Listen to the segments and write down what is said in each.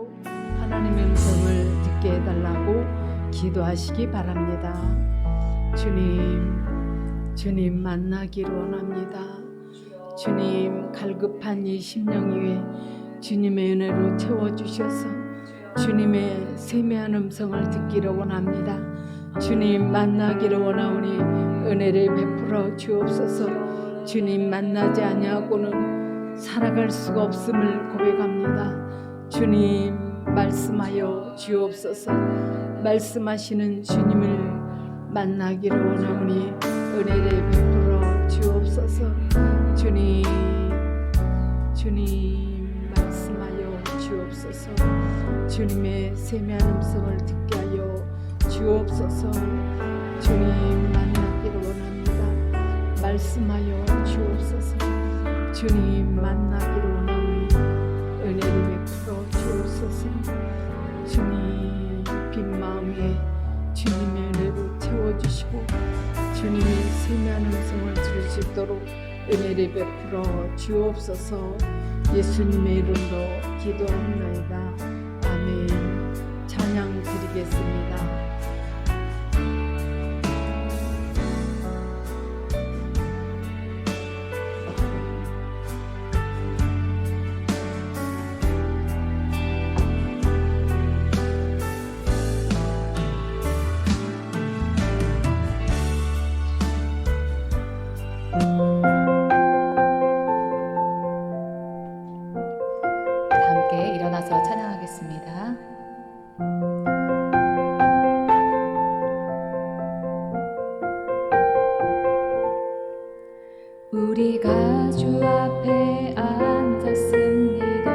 하시고 하나님의 음성을 듣게 해달라고 기도하시기 바랍니다. 주님 만나기를 원합니다. 주님 갈급한 이 심령 위에 주님의 은혜로 채워주셔서 주님의 세미한 음성을 듣기를 원합니다. 주님 만나기를 원하오니 은혜를 베풀어 주옵소서. 주님 만나지 아니하고는 살아갈 수가 없음을 고백합니다. 주님 말씀하여 주옵소서. 말씀하시는 주님을 만나기를 원하오니 은혜를 베풀어 주옵소서. 주님 말씀하여 주옵소서. 주님의 세미한 음성을 듣게 하여 주옵소서. 주님 만나기를 원합니다. 말씀하여 주옵소서. 주님 만나기를 원하오니 은혜를 베풀어 주옵소서. 주님 빈 마음 위에 주님의 은혜로 채워주시고 주님의 세미한 음성을 들을 수 있도록 은혜를 베풀어 주옵소서. 예수님의 이름으로 기도합나이다. 아멘. 찬양 드리겠습니다. 함께 일어나서 찬양하겠습니다. 우리가 주 앞에 앉았습니다.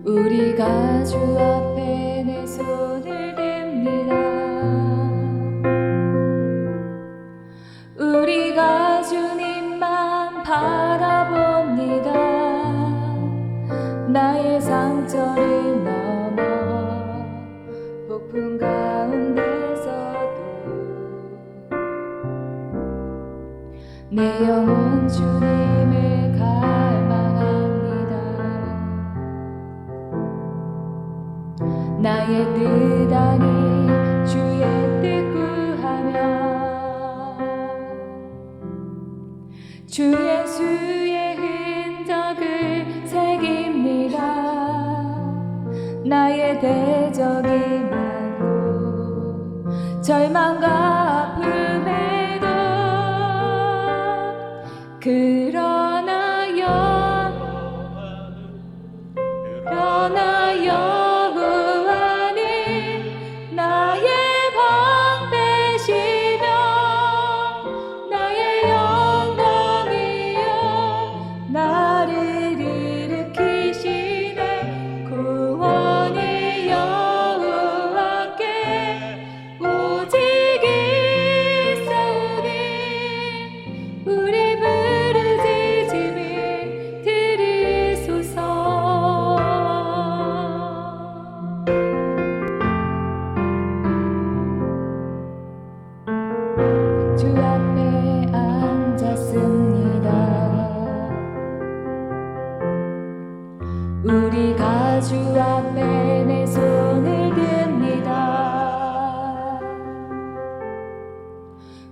우리가 주 앞에 내 손을 댑니다. 우리가 주님만 바라봅니다. 나의 상처를 넘어 폭풍 가운데서도 내 영혼 주님을 갈망합니다. 나의 뜻 아닌 주의 뜻 구하며 주 예수의 흔적을 새깁니다. 나의 대적이 많고 절망과 아픔에도 그러나 여호와는 나의 방패시며 나의 영광이요 나를 일으키시네. 구원이 여호와께 오직 있사오니 우리 부르짖음을 들으소서. 주 앞에 앉았습니다. 우리가 주 앞에 내 손을 듭니다.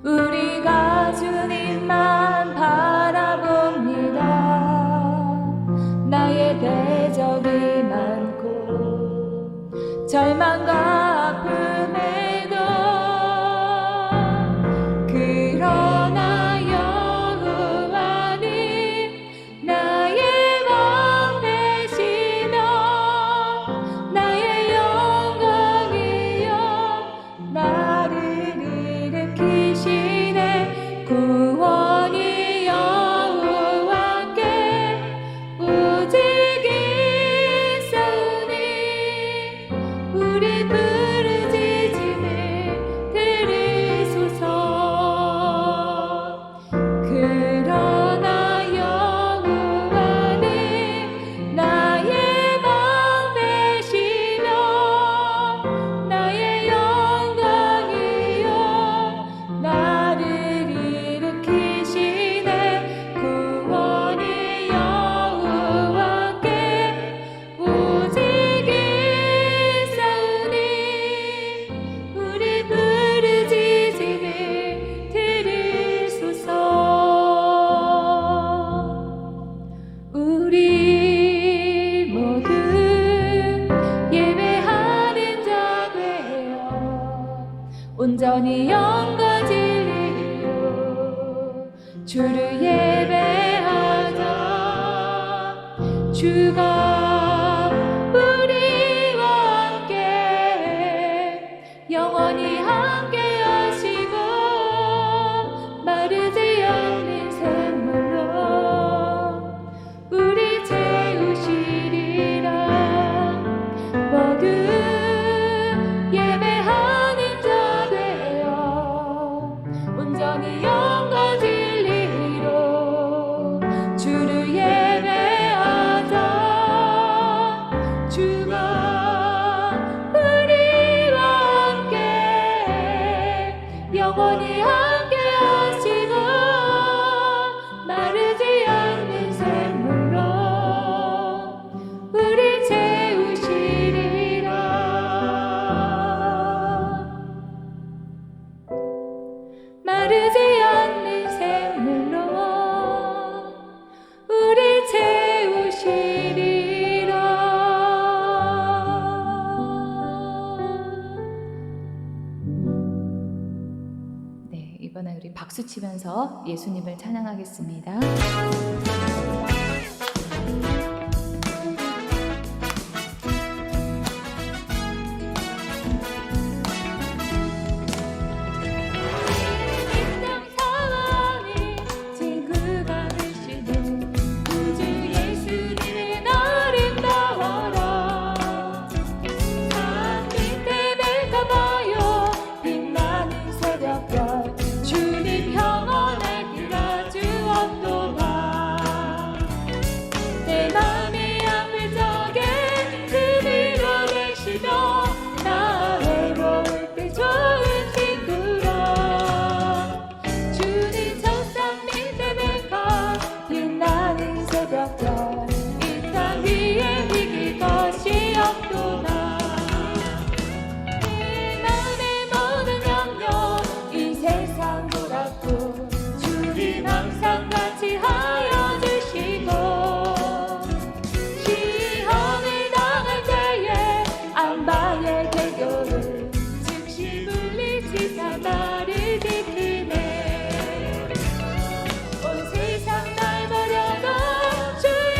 우리가 주님만 바라봅니다. 나의 대적이 많고 절망과 아픔에도 그러나 여호와는 나의 방패시며 나의 영광이요 나를 일으키시네. 구원이 여호와께 오직 있사오니 우리 온전히 영과 진리로 주를 예배하자. 주가 우리와 함께 영원히 함께 하시고 마르지 않는 샘물로 우리 채우시리라. 모두 예배하는 자 되어 온전히 영과 진리로 주를 예배하자. 주가 우리와 함께 영원히 함께 하시고 마르지 않는 샘물로 우리 채우시리라. 마르지 않는 샘물로 우리 채우시리라. 네, 이번에 우리 박수 치면서 예수님을 찬양하겠습니다. 친구가 되시는 구주 예수님의 아름다워라. 산 밑에 밝아봐요 빛나는 새벽별 주님 평안에 그가 주옵도다. 내 맘이 아플 적에 그 밀어내시며 나 외로울 때 좋은 친구라. 주님 천상 밑에 백합 빛나는 새벽별 이 땅 위에 이길 것이 없도다. 내 맘의 모든 염려 이 세상 돌았고 주님 항상 같이 하여 주시고 시험을 당할 때에 안방의 대교를 즉시 물리치사 나를 지키네. 온 세상 날 버려도 주의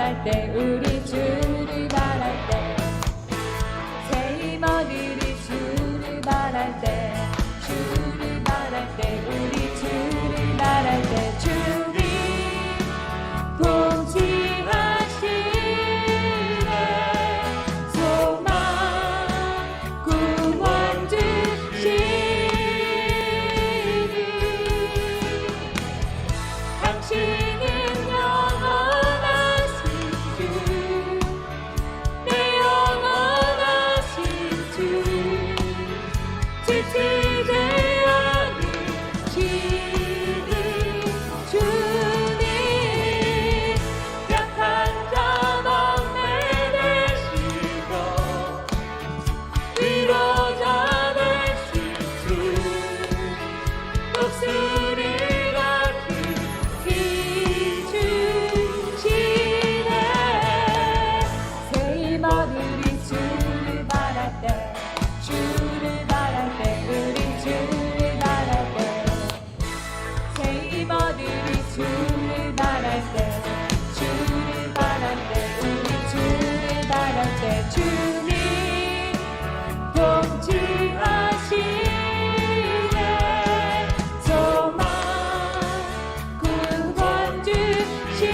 바랄 때 우리 주를 바랄 때 새 힘 얻으리 주를 바랄 때 주를 바랄 때 우리 주를 바랄 때 주님 통치하시네 소망 구원 주시니 당신은 영원하신 주 내 영원하신 주 지치되어는 지는 주님 약한 자 막내 되시고 위로자 되신 주 목소리 같은 피 주시네 새 힘 얻으리 주를 바랄 때 주를 바랄 때 우리 주를 바랄 때 새 힘 얻으리 주를 바랄 때 주를 바랄 때 우리 주를 바랄 때 주님 통치하시네 소망 구원 주시니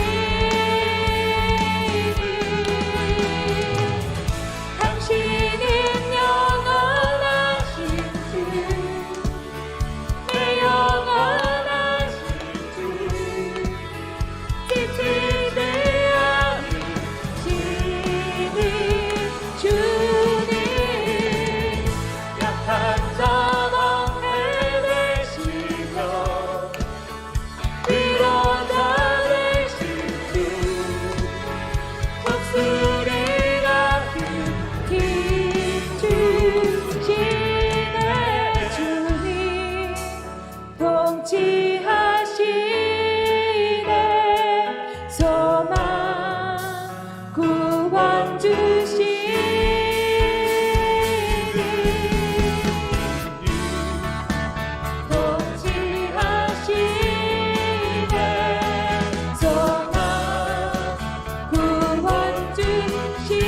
당신은 영원하신 주 내 영원하신 주 지치되어는 지는 주님 약한 자 막내 되시며 위로자 되신 주 목소리 같은 힘 주시네 주님 통치하시네 소망 구원 주시니 통치하시네 소망 구원 주시니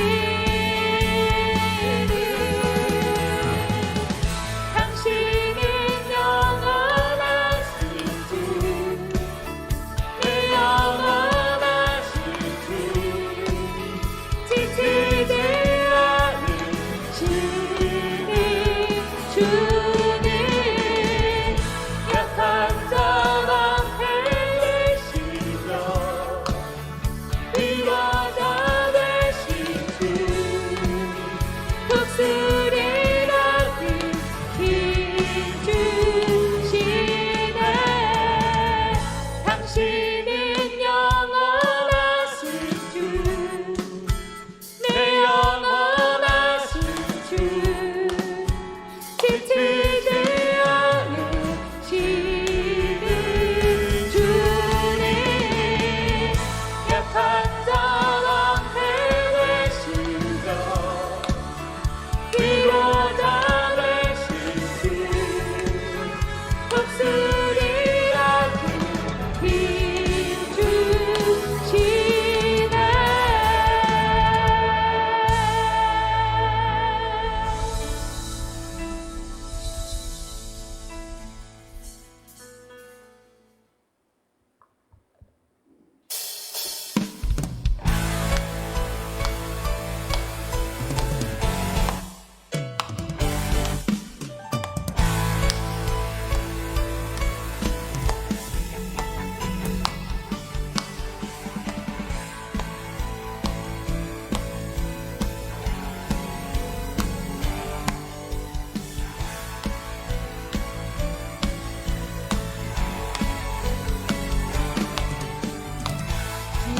당신은 영원하신 주 내 영원하신 주 지치되어는 지니 주님 약한 자 막내 되시며 위로자 되신 주 독수리 같은 힘 주시네 당신은 영원하신 주 내 영원하신 주 지치되어는 지는 주님 약한 자 막내 되시며 위로자 되신 주 목소리 같은 힘 주시네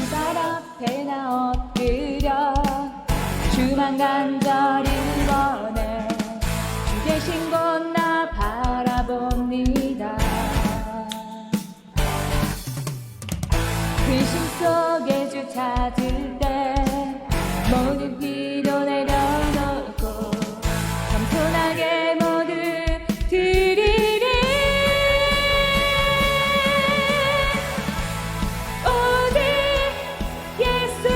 주발 앞에 나 엎드려 주만 간절히 원해 주 계신 곳 나 바라봅니다 근심 속에 주 찾을 때 모든 피로 내려놓고 겸손하게 모두 드리리 오직 예수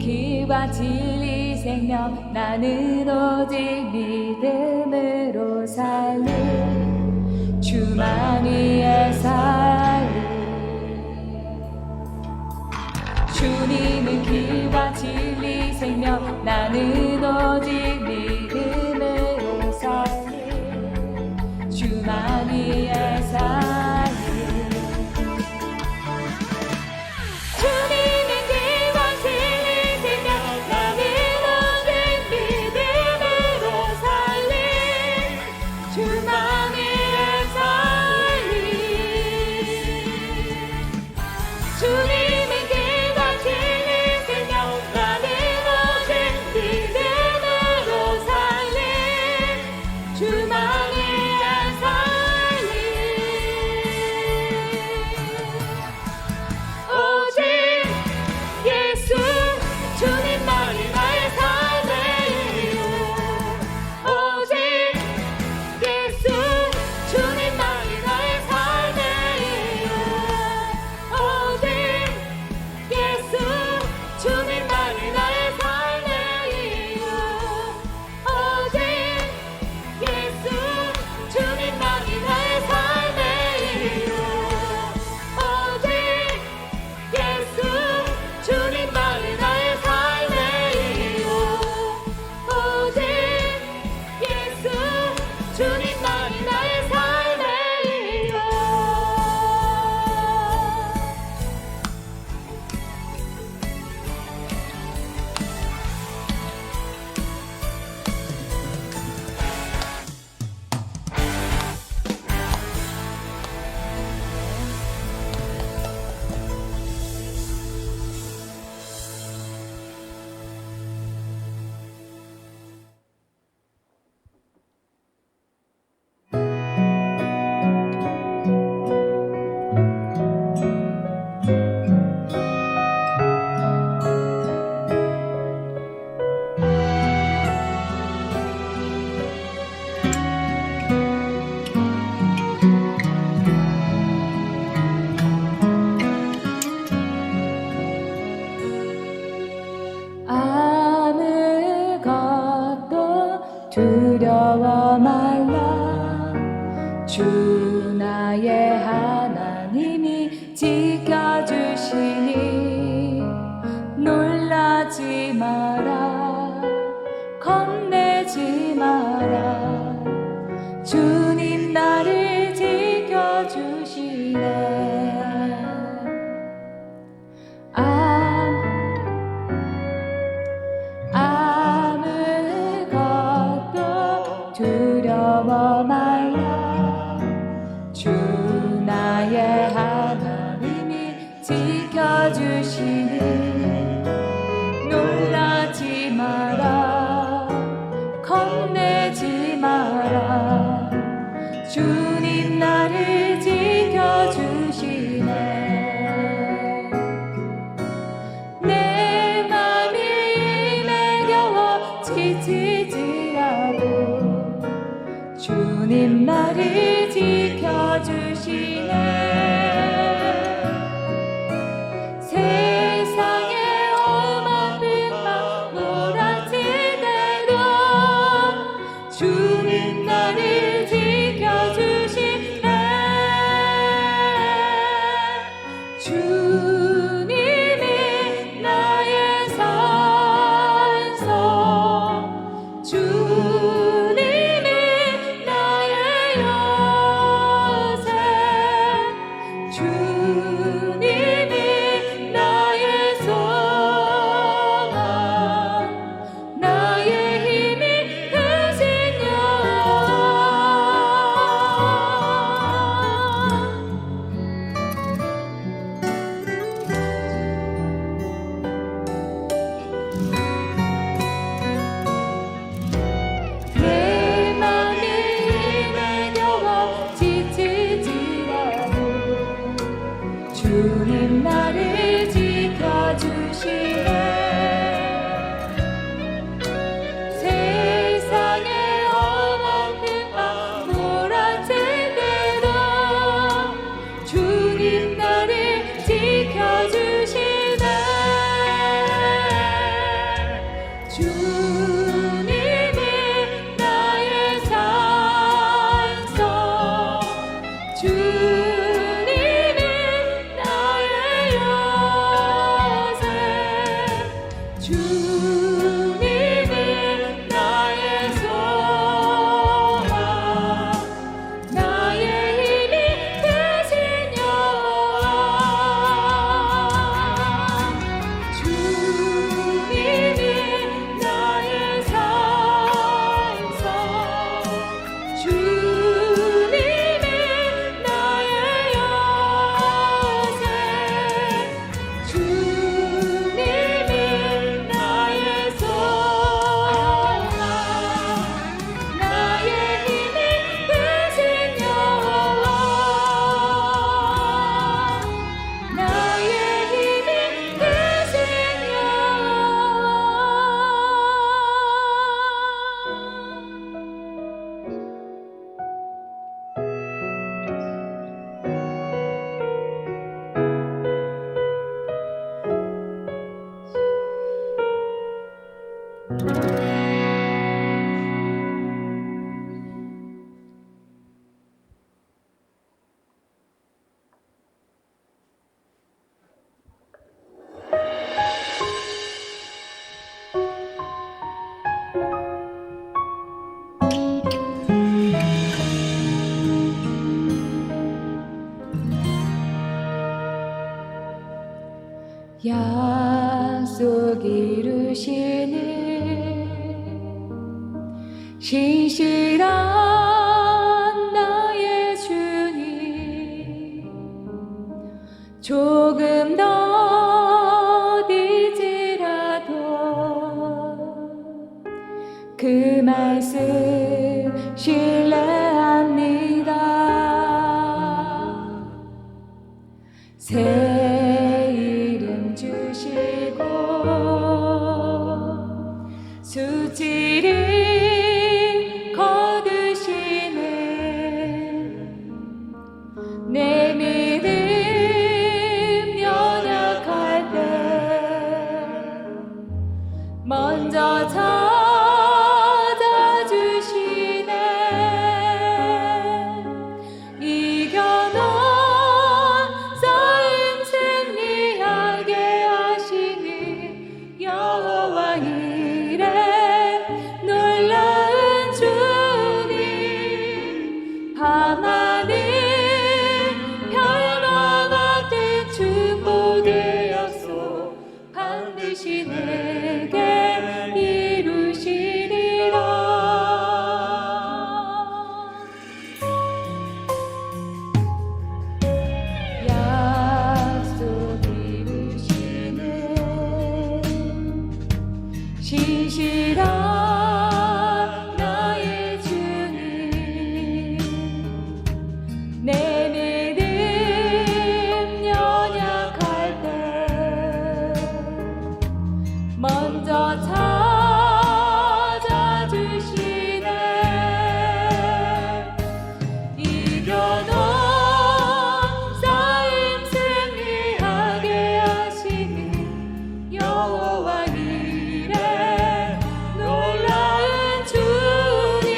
길과 진리 생명 나는 오직 믿음으로 살리 주만 위해 살리 주님은 길과 진리 생명 나는 오직 믿음으로 살리 주만 위해 살리 주님은 길과 진리 생명 나는 오직 믿음으로 살리 주만 위해 살리 주님은 길과 진리 생명 나는 오직 믿음으로 살리 주만 위해 살리 오직 예수 주님만이 나의 삶의 이유 오직 예수 주님만이 나의 삶의 이유 오직 예수 주님만이 나의 삶의 이유 오직 예수 주님만이 나의 삶의 이유 오직 예수 주님만이 나의 삶의 이유 오직 예수 주님만이 나의 삶의 이유 아무것도 두려워 말라 주 나의 하나님이 지켜주시니 놀라지 마라 겁내지 마라 주님 나를 지켜주시네 아무것도 두려워 말라 주 나의 하나님이 지켜주시니 놀라지 마라 겁내지 마라 주님 나를 지켜주시네 내 맘이 힘에 겨워 지치지라도 주님 나를 지켜주시네 세상의 험한 빛과 몰아치대도 주님 나를 지켜주시네 주님이 나의 산성 주님이 나의 요새 주님이 나의 소망 나의 힘이 크신 내 맘이 힘에 겨워 지치지라도 주님 나를 지켜주시네 세상의 험한 빛과 몰아치대도 주님 나를 지켜주시네 주님이 나의 요새 주님이 나의 소망 나의 힘이 되신 여호와 주님이 나의 산성 주님이 나의 요새 주님이 나의 소망 나의 힘이 되신 여호와 나의 힘이 되신 약속 이루시는 신실한 나의 주님 조금 더디지라도 그 말씀 신뢰합니다. 새 이름 주시고 수치를 거두시는 내 믿음 연약할 때 먼저 찾아주시네. 이겨놓은 싸움 승리하게 하시는 여호와 이래 놀라운 주님 밤하늘 별과 같은 축복의 약속 반드시 내게 이루시리라. 약속 이루시는 신실한 나의 주님 내 믿음 연약할 때 먼저 찾아주시네. 이겨놓은 싸움 승리하게 하시는 여호와 이래 놀라운 주님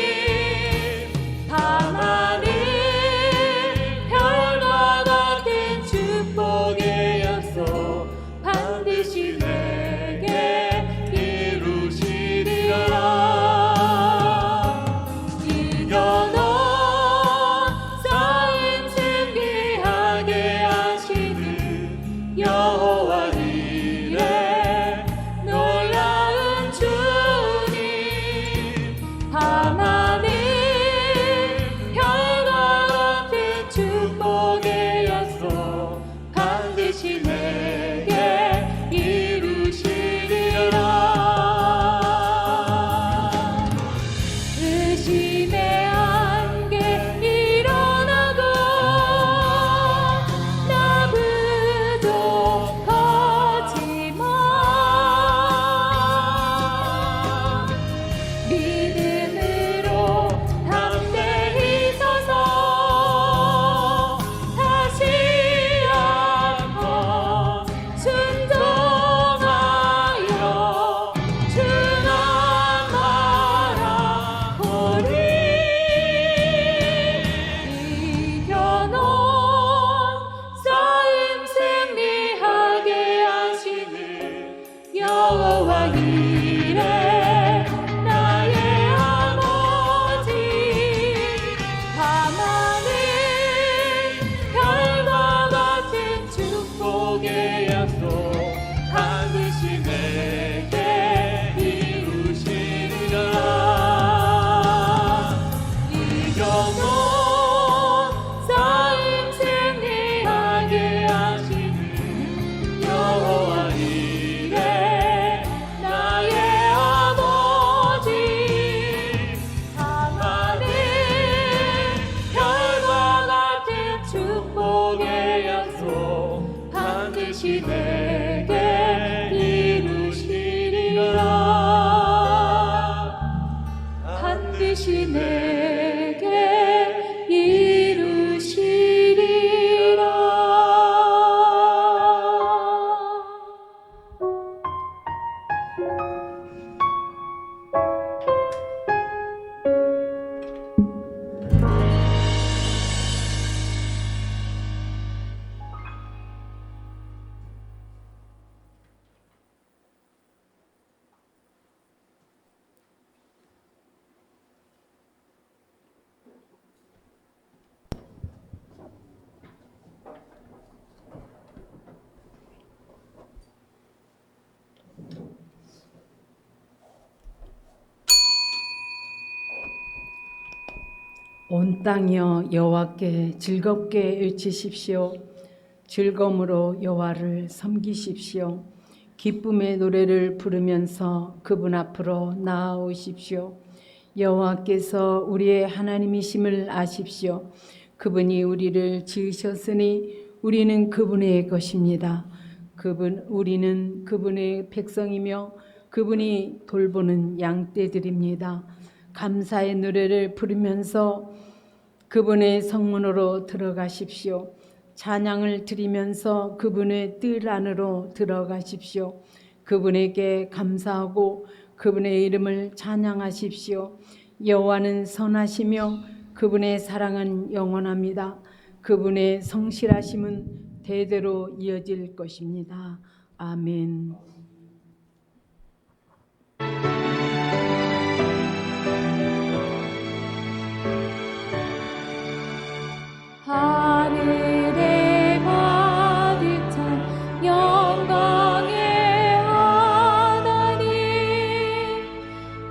밤하늘 별과 같은 축복의 약속 반드시 내게 이루시리라. 이겨놓은 싸움 승리하게 하시는 여호와 이래 놀라운 주님 밤하늘 별과 같은 축복의 약속 반드시 내게 이루시리라. 의심의 안개 일어나고 나 부족하지만 믿음으로 담대히 서서 온 땅이여 여호와께 즐겁게 외치십시오. 즐거움으로 여호와를 섬기십시오. 기쁨의 노래를 부르면서 그분 앞으로 나아오십시오. 여호와께서 우리의 하나님이심을 아십시오. 그분이 우리를 지으셨으니 우리는 그분의 것입니다. 우리는 그분의 백성이며 그분이 돌보는 양떼들입니다. 감사의 노래를 부르면서 그분의 성문으로 들어가십시오. 찬양을 드리면서 그분의 뜰 안으로 들어가십시오. 그분에게 감사하고 그분의 이름을 찬양하십시오. 여호와는 선하시며 그분의 사랑은 영원합니다. 그분의 성실하심은 대대로 이어질 것입니다. 아멘. 하늘에 가득 찬 영광의 하나님,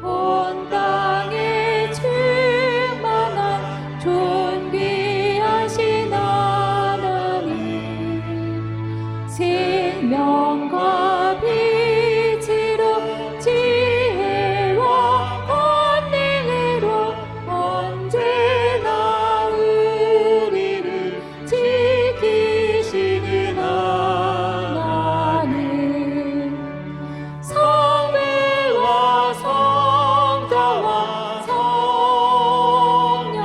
온 땅에 충만한 존귀하신 하나님, 생명과 빛으로 지혜와 권능으로 언제나 우리를 지키시는 하나님, 성부와 성자와 성령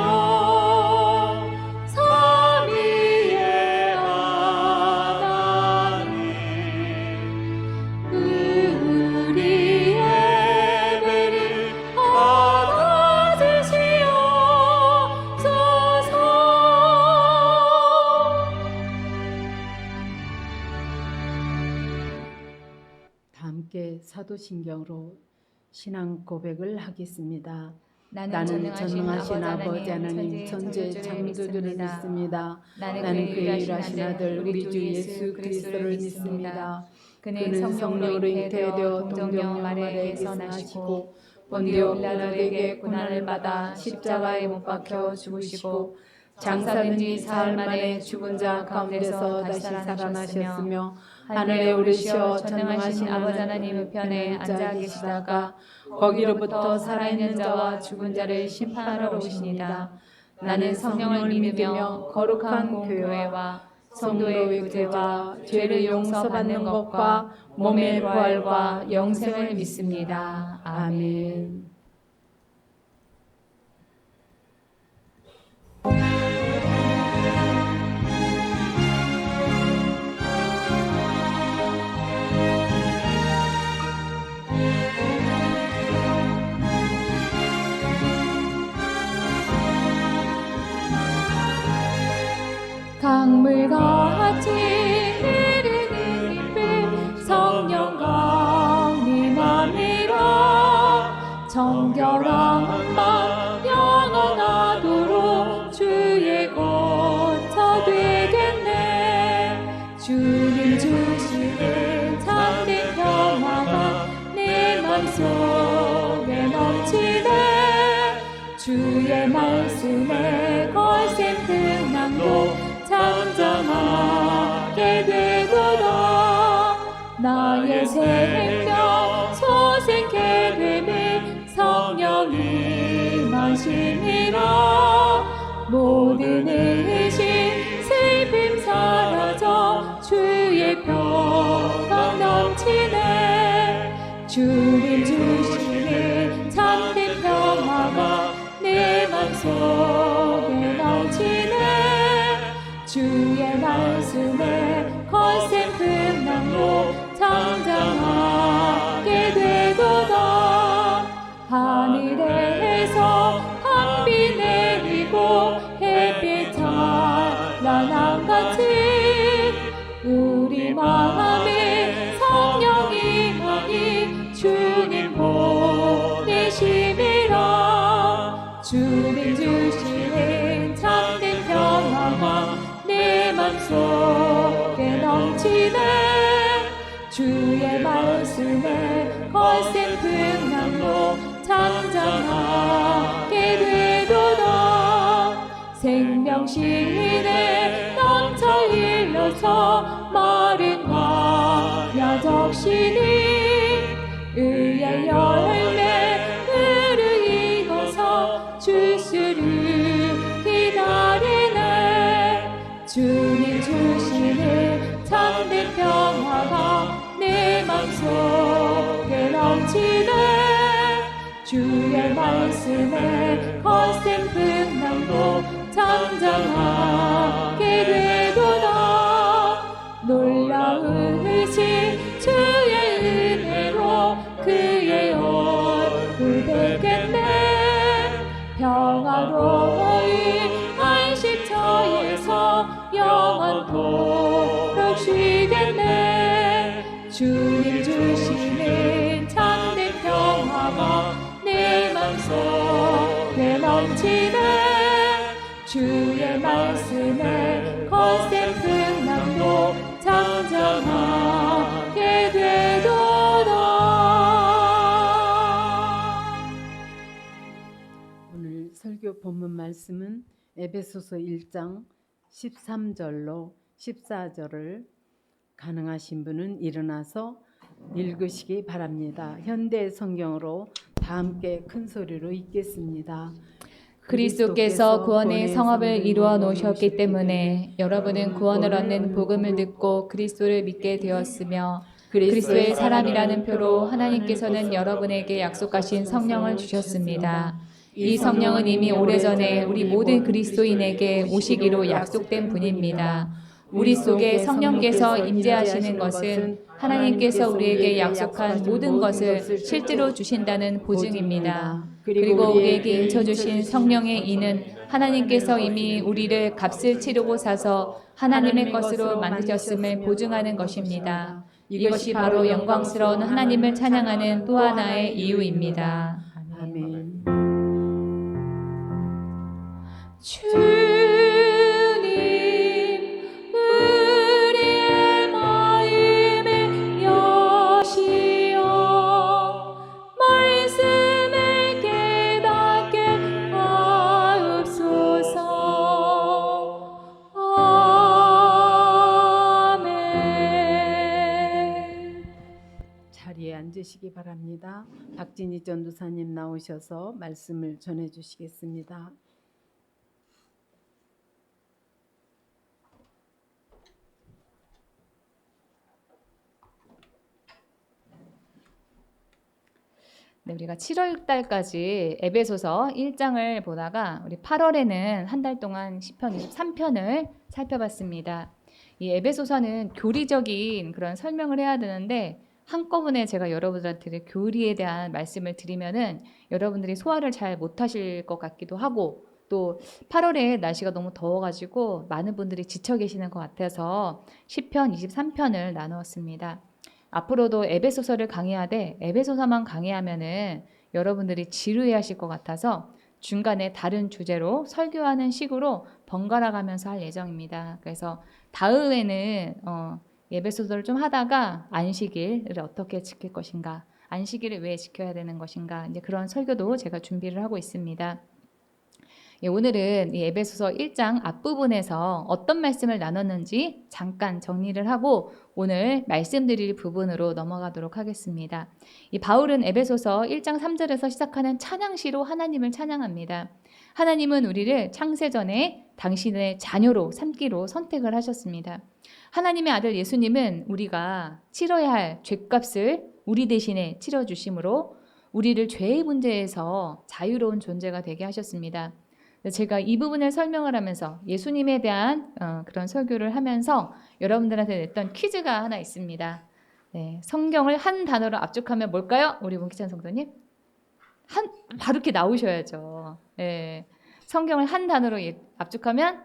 삼위의 하나님, 우리 예배를 받아주시옵소서. 다 함께 사도신경으로 신앙 고백을 하겠습니다. 나는 전능하신 아버지 하나님 천재 창조주를 믿습니다. 나는 그의 일하신 아들 우리 주 예수 그리스도를 믿습니다. 그는 성령으로 잉태되어 동정녀 마리아에게서 나시고 본디오 빌라도에게 고난을 받아 십자가에 못 박혀 죽으시고 장사된 지 사흘 만에 죽은 자 가운데서 다시 살아나셨으며 하늘에 오르시어 전능하신 아버지 하나님 우편에 앉아 계시다가 거기로부터 살아있는 자와 죽은 자를 심판하러 오시니라. 나는 성령을 믿으며 거룩한 교회와 성도의 구제와 죄를 용서받는 것과 몸의 부활과 영생을 믿습니다. 아멘. 강물같이 흐르는 입을 성령 강림함이라. 정결한 맘 영원하도록 주의 거처 되겠네. 주님 주시는 참된 평화가 내 맘속에 넘치네. 주의 말씀에 거센 풍랑도 잠잠하게 되도다. 나의 생명 소생케 되는 성령이 마심이라. 모든 의심 슬픔 사라져 주의 평강 넘치네. 주님 주시는 참된 평화가 내 맘속에 넘치네. 주의 말씀에 거센 풍랑도 잠잠하게 되도다. 하늘에서 한비 내리고 햇빛 찬란함같이 우리 마음에 성령이 많이 주님 보내심이라. 주님 주시는 참된 평화가 내 맘속에 넘치네. 주의 말씀에 거센 풍랑도 잠잠하게 되도다. 성령신에 넘쳐 흘러서 마른 광야 적시니 의의 열매를 익어서 주수를 기다리네. 주님 주시는 참된 평화가 내 맘속에 넘치네. 주의 말씀에 거센 풍랑도 잠잠하게 되도다. 놀라우신 주의 은혜로 그의 얼굴 뵙겠네. 평화로운 안식처에서 영원토록 쉬겠네. 주님 주시는 참된 평화가 내 맘속에 넘치네. 주의 말씀에 거센 풍랑도 잠잠하게 되도다. 오늘 설교 본문 말씀은 에베소서 1장 13절로 14절을 가능하신 분은 일어나서 읽으시기 바랍니다. 현대 성경으로 다 함께 큰 소리로 읽겠습니다. 그리스도께서 구원의 성업을 이루어 놓으셨기 때문에 여러분은 구원을 얻는 복음을 듣고 그리스도를 믿게 되었으며 그리스도의 사람이라는 표로 하나님께서는 여러분에게 약속하신 성령을 주셨습니다. 이 성령은 이미 오래전에 우리 모든 그리스도인에게 오시기로 약속된 분입니다. 우리 속에 성령께서 임재하시는 것은 하나님께서 우리에게 약속한 모든 것을 실제로 주신다는 보증입니다. 그리고 우리에게 인쳐주신 성령의 이는 하나님께서 이미 우리를 값을 치르고 사서 하나님의 것으로 만드셨음을 보증하는 것입니다. 이것이 바로 영광스러운 하나님을 찬양하는 또 하나의 이유입니다. 아멘. 주님 우리의 마음의 여시여 말씀을 깨닫게 하옵소서. 아멘. 자리에 앉으시기 바랍니다. 박진희 전도사님 나오셔서 말씀을 전해 주시겠습니다. 네, 우리가 7월 달까지 에베소서 1장을 보다가 우리 8월에는 한 달 동안 시편 23편을 살펴봤습니다. 이 에베소서는 교리적인 그런 설명을 해야 되는데 한꺼번에 제가 여러분들한테 교리에 대한 말씀을 드리면은 여러분들이 소화를 잘 못하실 것 같기도 하고 또 8월에 날씨가 너무 더워가지고 많은 분들이 지쳐 계시는 것 같아서 시편 23편을 나누었습니다. 앞으로도 에베소서를 강의하되 에베소서만 강의하면은 여러분들이 지루해하실 것 같아서 중간에 다른 주제로 설교하는 식으로 번갈아 가면서 할 예정입니다. 그래서 다음에는 에베소서를 좀 하다가 안식일을 어떻게 지킬 것인가, 안식일을 왜 지켜야 되는 것인가, 이제 그런 설교도 제가 준비를 하고 있습니다. 예, 오늘은 이 에베소서 1장 앞부분에서 어떤 말씀을 나눴는지 잠깐 정리를 하고 오늘 말씀드릴 부분으로 넘어가도록 하겠습니다. 이 바울은 에베소서 1장 3절에서 시작하는 찬양시로 하나님을 찬양합니다. 하나님은 우리를 창세전에 당신의 자녀로 삼기로 선택을 하셨습니다. 하나님의 아들 예수님은 우리가 치러야 할 죄값을 우리 대신에 치러주심으로 우리를 죄의 문제에서 자유로운 존재가 되게 하셨습니다. 제가 이 부분을 설명을 하면서 예수님에 대한 그런 설교를 하면서 여러분들한테 냈던 퀴즈가 하나 있습니다. 네, 성경을 한 단어로 압축하면 뭘까요? 우리 문기찬 성도님? 바로 이렇게 나오셔야죠. 네, 성경을 한 단어로 압축하면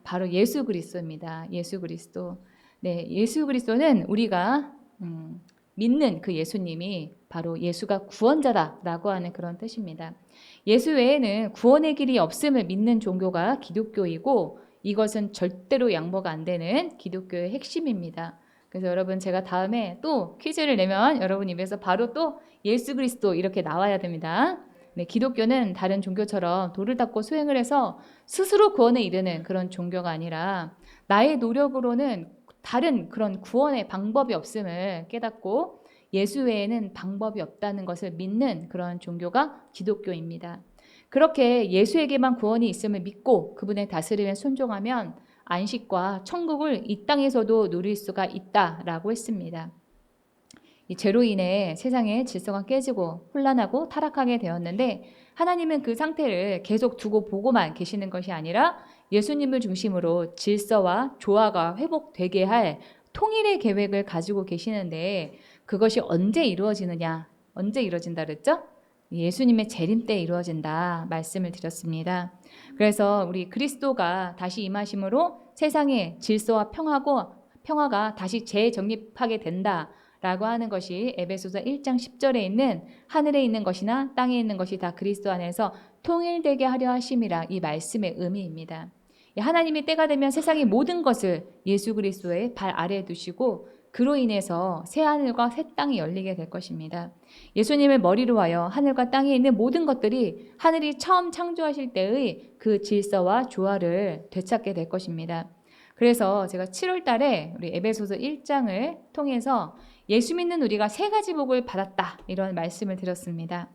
바로 예수 그리스도입니다. 예수 그리스도. 네, 예수 그리스도는 우리가 믿는 그 예수님이 바로 예수가 구원자다라고 하는 그런 뜻입니다. 예수 외에는 구원의 길이 없음을 믿는 종교가 기독교이고 이것은 절대로 양보가 안 되는 기독교의 핵심입니다. 그래서 여러분 제가 다음에 또 퀴즈를 내면 여러분 입에서 바로 또 예수 그리스도 이렇게 나와야 됩니다. 네, 기독교는 다른 종교처럼 돌을 닦고 수행을 해서 스스로 구원에 이르는 그런 종교가 아니라 나의 노력으로는 다른 그런 구원의 방법이 없음을 깨닫고 예수 외에는 방법이 없다는 것을 믿는 그런 종교가 기독교입니다. 그렇게 예수에게만 구원이 있음을 믿고 그분의 다스림에 순종하면 안식과 천국을 이 땅에서도 누릴 수가 있다라고 했습니다. 이 죄로 인해 세상의 질서가 깨지고 혼란하고 타락하게 되었는데 하나님은 그 상태를 계속 두고 보고만 계시는 것이 아니라 예수님을 중심으로 질서와 조화가 회복되게 할 통일의 계획을 가지고 계시는데 그것이 언제 이루어지느냐? 언제 이루어진다 그랬죠? 예수님의 재림 때 이루어진다 말씀을 드렸습니다. 그래서 우리 그리스도가 다시 임하심으로 세상의 질서와 평화가 다시 재정립하게 된다 라고 하는 것이 에베소서 1장 10절에 있는 하늘에 있는 것이나 땅에 있는 것이 다 그리스도 안에서 통일되게 하려 하심이라 이 말씀의 의미입니다. 하나님이 때가 되면 세상의 모든 것을 예수 그리스도의 발 아래에 두시고 그로 인해서 새 하늘과 새 땅이 열리게 될 것입니다. 예수님을 머리로 하여 하늘과 땅에 있는 모든 것들이 하늘이 처음 창조하실 때의 그 질서와 조화를 되찾게 될 것입니다. 그래서 제가 7월 달에 우리 에베소서 1장을 통해서 예수 믿는 우리가 세 가지 복을 받았다 이런 말씀을 드렸습니다.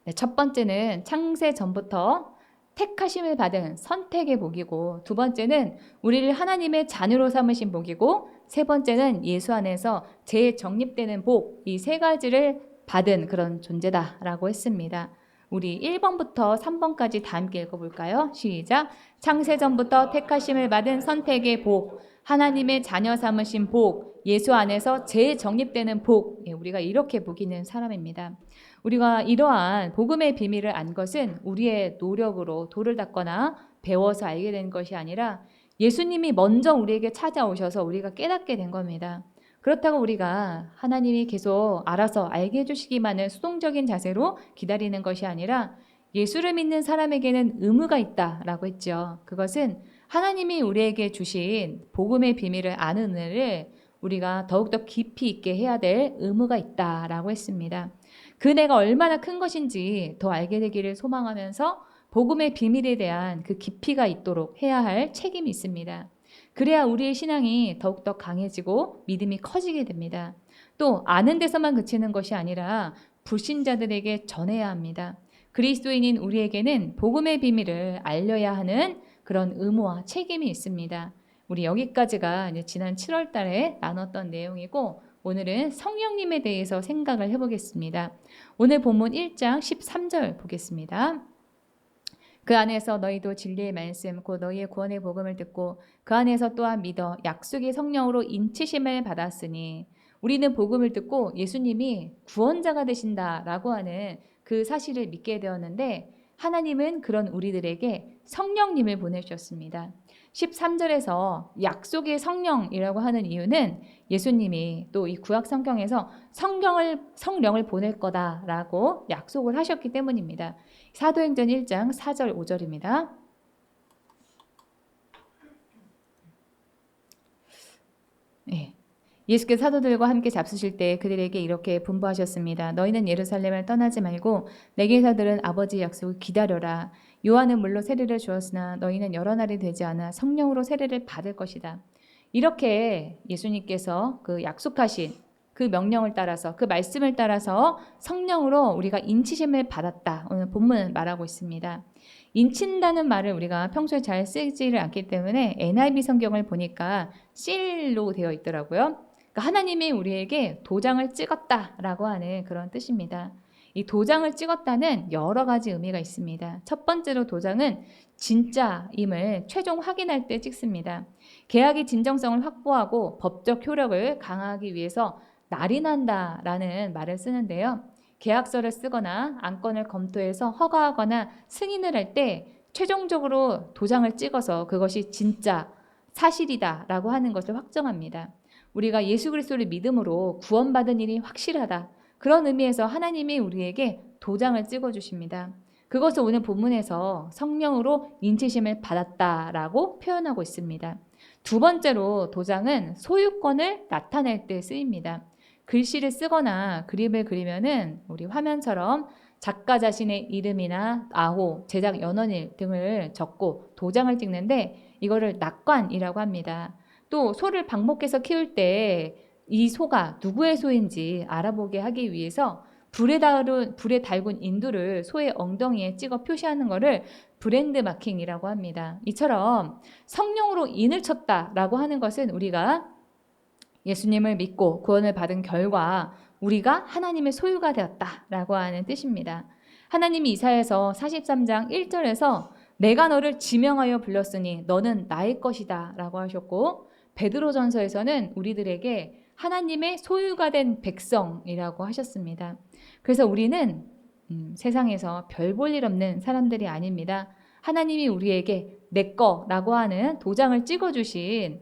네, 첫 번째는 창세 전부터 택하심을 받은 선택의 복이고 두 번째는 우리를 하나님의 자녀로 삼으신 복이고 세 번째는 예수 안에서 재정립되는 복, 이 세 가지를 받은 그런 존재다라고 했습니다. 우리 1번부터 3번까지 다 함께 읽어볼까요? 시작! 창세 전부터 택하심을 받은 선택의 복, 하나님의 자녀 삼으신 복, 예수 안에서 재정립되는 복, 우리가 이렇게 복이는 사람입니다. 우리가 이러한 복음의 비밀을 안 것은 우리의 노력으로 돌을 닦거나 배워서 알게 된 것이 아니라 예수님이 먼저 우리에게 찾아오셔서 우리가 깨닫게 된 겁니다. 그렇다고 우리가 하나님이 계속 알아서 알게 해주시기만을 수동적인 자세로 기다리는 것이 아니라 예수를 믿는 사람에게는 의무가 있다라고 했죠. 그것은 하나님이 우리에게 주신 복음의 비밀을 아는 은혜를 우리가 더욱더 깊이 있게 해야 될 의무가 있다라고 했습니다. 그 은혜가 얼마나 큰 것인지 더 알게 되기를 소망하면서 복음의 비밀에 대한 그 깊이가 있도록 해야 할 책임이 있습니다. 그래야 우리의 신앙이 더욱더 강해지고 믿음이 커지게 됩니다. 또 아는 데서만 그치는 것이 아니라 불신자들에게 전해야 합니다. 그리스도인인 우리에게는 복음의 비밀을 알려야 하는 그런 의무와 책임이 있습니다. 우리 여기까지가 이제 지난 7월 달에 나눴던 내용이고 오늘은 성령님에 대해서 생각을 해보겠습니다. 오늘 본문 1장 13절 보겠습니다. 그 안에서 너희도 진리의 말씀 곧 너희의 구원의 복음을 듣고 그 안에서 또한 믿어 약속의 성령으로 인치심을 받았으니 우리는 복음을 듣고 예수님이 구원자가 되신다라고 하는 그 사실을 믿게 되었는데 하나님은 그런 우리들에게 성령님을 보내주셨습니다. 13절에서 약속의 성령이라고 하는 이유는 예수님이 또 이 구약 성경에서 성령을 보낼 거다라고 약속을 하셨기 때문입니다. 사도행전 1장 4절 5절입니다. 네. 예수께서 사도들과 함께 잡수실 때 그들에게 이렇게 분부하셨습니다. 너희는 예루살렘을 떠나지 말고 내게 들은 아버지의 약속을 기다려라. 요한은 물로 세례를 주었으나 너희는 여러 날이 되지 않아 성령으로 세례를 받을 것이다. 이렇게 예수님께서 그 약속하신 그 명령을 따라서 그 말씀을 따라서 성령으로 우리가 인치심을 받았다. 오늘 본문은 말하고 있습니다. 인친다는 말을 우리가 평소에 잘 쓰지를 않기 때문에 NIV 성경을 보니까 실로 되어 있더라고요. 그러니까 하나님이 우리에게 도장을 찍었다라고 하는 그런 뜻입니다. 이 도장을 찍었다는 여러 가지 의미가 있습니다. 첫 번째로 도장은 진짜임을 최종 확인할 때 찍습니다. 계약의 진정성을 확보하고 법적 효력을 강화하기 위해서 날인한다라는 말을 쓰는데요. 계약서를 쓰거나 안건을 검토해서 허가하거나 승인을 할 때 최종적으로 도장을 찍어서 그것이 진짜 사실이다라고 하는 것을 확정합니다. 우리가 예수 그리스도를 믿음으로 구원받은 일이 확실하다. 그런 의미에서 하나님이 우리에게 도장을 찍어주십니다. 그것을 오늘 본문에서 성령으로 인치심을 받았다라고 표현하고 있습니다. 두 번째로 도장은 소유권을 나타낼 때 쓰입니다. 글씨를 쓰거나 그림을 그리면은 우리 화면처럼 작가 자신의 이름이나 아호, 제작 연원일 등을 적고 도장을 찍는데 이거를 낙관이라고 합니다. 또 소를 방목해서 키울 때 이 소가 누구의 소인지 알아보게 하기 위해서 불에 달군 인두를 소의 엉덩이에 찍어 표시하는 것을 브랜드 마킹이라고 합니다. 이처럼 성령으로 인을 쳤다라고 하는 것은 우리가 예수님을 믿고 구원을 받은 결과 우리가 하나님의 소유가 되었다라고 하는 뜻입니다. 하나님이 이사야서 43장 1절에서 내가 너를 지명하여 불렀으니 너는 나의 것이다 라고 하셨고, 베드로전서에서는 우리들에게 하나님의 소유가 된 백성이라고 하셨습니다. 그래서 우리는 세상에서 별 볼 일 없는 사람들이 아닙니다. 하나님이 우리에게 내 거라고 하는 도장을 찍어주신,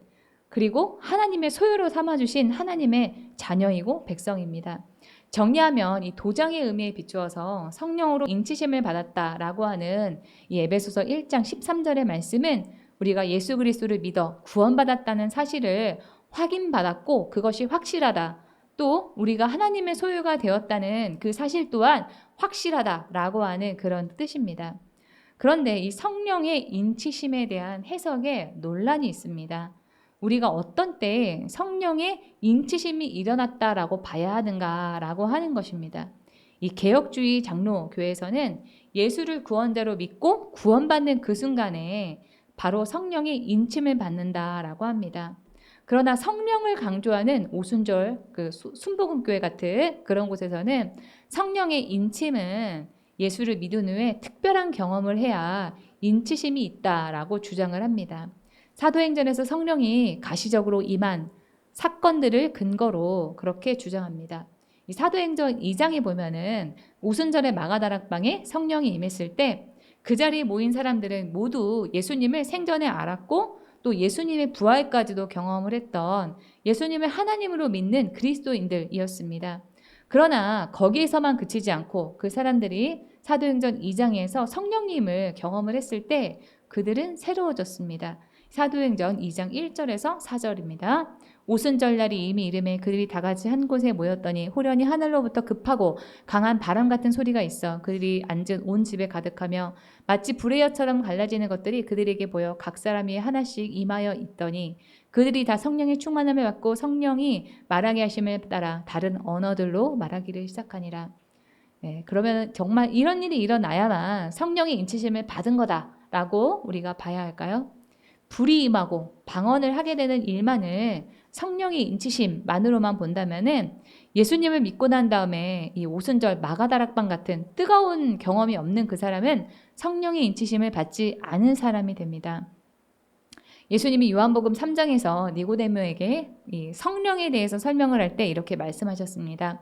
그리고 하나님의 소유로 삼아주신 하나님의 자녀이고 백성입니다. 정리하면 이 도장의 의미에 비추어서 성령으로 인치심을 받았다라고 하는 이 에베소서 1장 13절의 말씀은 우리가 예수 그리스도를 믿어 구원받았다는 사실을 확인받았고 그것이 확실하다. 또 우리가 하나님의 소유가 되었다는 그 사실 또한 확실하다라고 하는 그런 뜻입니다. 그런데 이 성령의 인치심에 대한 해석에 논란이 있습니다. 우리가 어떤 때에 성령의 인치심이 일어났다라고 봐야 하는가라고 하는 것입니다. 이 개혁주의 장로교회에서는 예수를 구원자로 믿고 구원받는 그 순간에 바로 성령의 인침을 받는다라고 합니다. 그러나 성령을 강조하는 오순절, 순복음교회 같은 그런 곳에서는 성령의 인침은 예수를 믿은 후에 특별한 경험을 해야 인치심이 있다라고 주장을 합니다. 사도행전에서 성령이 가시적으로 임한 사건들을 근거로 그렇게 주장합니다. 이 사도행전 2장에 보면은 오순절에 마가다락방에 성령이 임했을 때 그 자리에 모인 사람들은 모두 예수님을 생전에 알았고 또 예수님의 부활까지도 경험을 했던 예수님을 하나님으로 믿는 그리스도인들이었습니다. 그러나 거기에서만 그치지 않고 그 사람들이 사도행전 2장에서 성령님을 경험을 했을 때 그들은 새로워졌습니다. 사도행전 2장 1절에서 4절입니다. 오순절날이 이미 이름에 그들이 다 같이 한 곳에 모였더니 호련히 하늘로부터 급하고 강한 바람 같은 소리가 있어 그들이 앉은 온 집에 가득하며 마치 불의 엿처럼 갈라지는 것들이 그들에게 보여 각 사람이 하나씩 임하여 있더니 그들이 다 성령의 충만함을 받고 성령이 말하게 하심을 따라 다른 언어들로 말하기를 시작하니라. 그러면 정말 이런 일이 일어나야만 성령의 인치심을 받은 거다라고 우리가 봐야 할까요? 불이 임하고 방언을 하게 되는 일만을 성령의 인치심만으로만 본다면은 예수님을 믿고 난 다음에 이 오순절 마가다락방 같은 뜨거운 경험이 없는 그 사람은 성령의 인치심을 받지 않은 사람이 됩니다. 예수님이 요한복음 3장에서 니고데모에게 이 성령에 대해서 설명을 할 때 이렇게 말씀하셨습니다.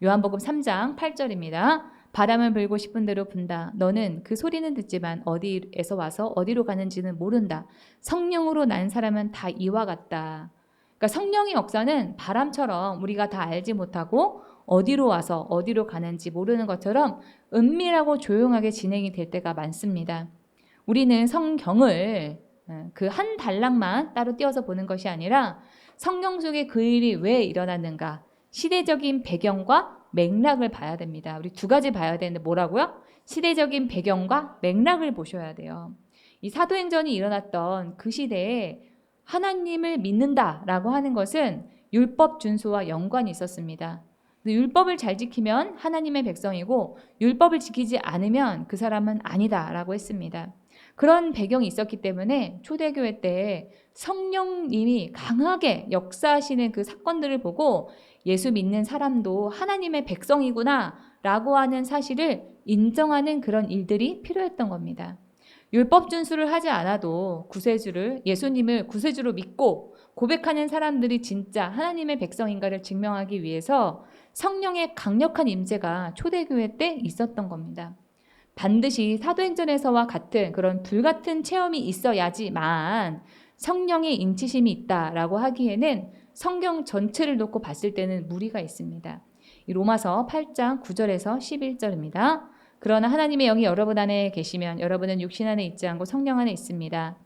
요한복음 3장 8절입니다. 바람을 불고 싶은 대로 분다. 너는 그 소리는 듣지만 어디에서 와서 어디로 가는지는 모른다. 성령으로 난 사람은 다 이와 같다. 그러니까 성령의 역사는 바람처럼 우리가 다 알지 못하고 어디로 와서 어디로 가는지 모르는 것처럼 은밀하고 조용하게 진행이 될 때가 많습니다. 우리는 성경을 그 한 단락만 따로 띄어서 보는 것이 아니라 성경 속에 그 일이 왜 일어났는가, 시대적인 배경과 맥락을 봐야 됩니다. 우리 두 가지 봐야 되는데 뭐라고요? 시대적인 배경과 맥락을 보셔야 돼요. 이 사도행전이 일어났던 그 시대에 하나님을 믿는다라고 하는 것은 율법 준수와 연관이 있었습니다. 율법을 잘 지키면 하나님의 백성이고 율법을 지키지 않으면 그 사람은 아니다라고 했습니다. 그런 배경이 있었기 때문에 초대교회 때 성령님이 강하게 역사하시는 그 사건들을 보고 예수 믿는 사람도 하나님의 백성이구나 라고 하는 사실을 인정하는 그런 일들이 필요했던 겁니다. 율법 준수를 하지 않아도 구세주를, 예수님을 구세주로 믿고 고백하는 사람들이 진짜 하나님의 백성인가를 증명하기 위해서 성령의 강력한 임재가 초대교회 때 있었던 겁니다. 반드시 사도행전에서와 같은 그런 불같은 체험이 있어야지만 성령의 인치심이 있다라고 하기에는 성경 전체를 놓고 봤을 때는 무리가 있습니다. 이 로마서 8장 9절에서 11절입니다. 그러나 하나님의 영이 여러분 안에 계시면 여러분은 육신 안에 있지 않고 성령 안에 있습니다.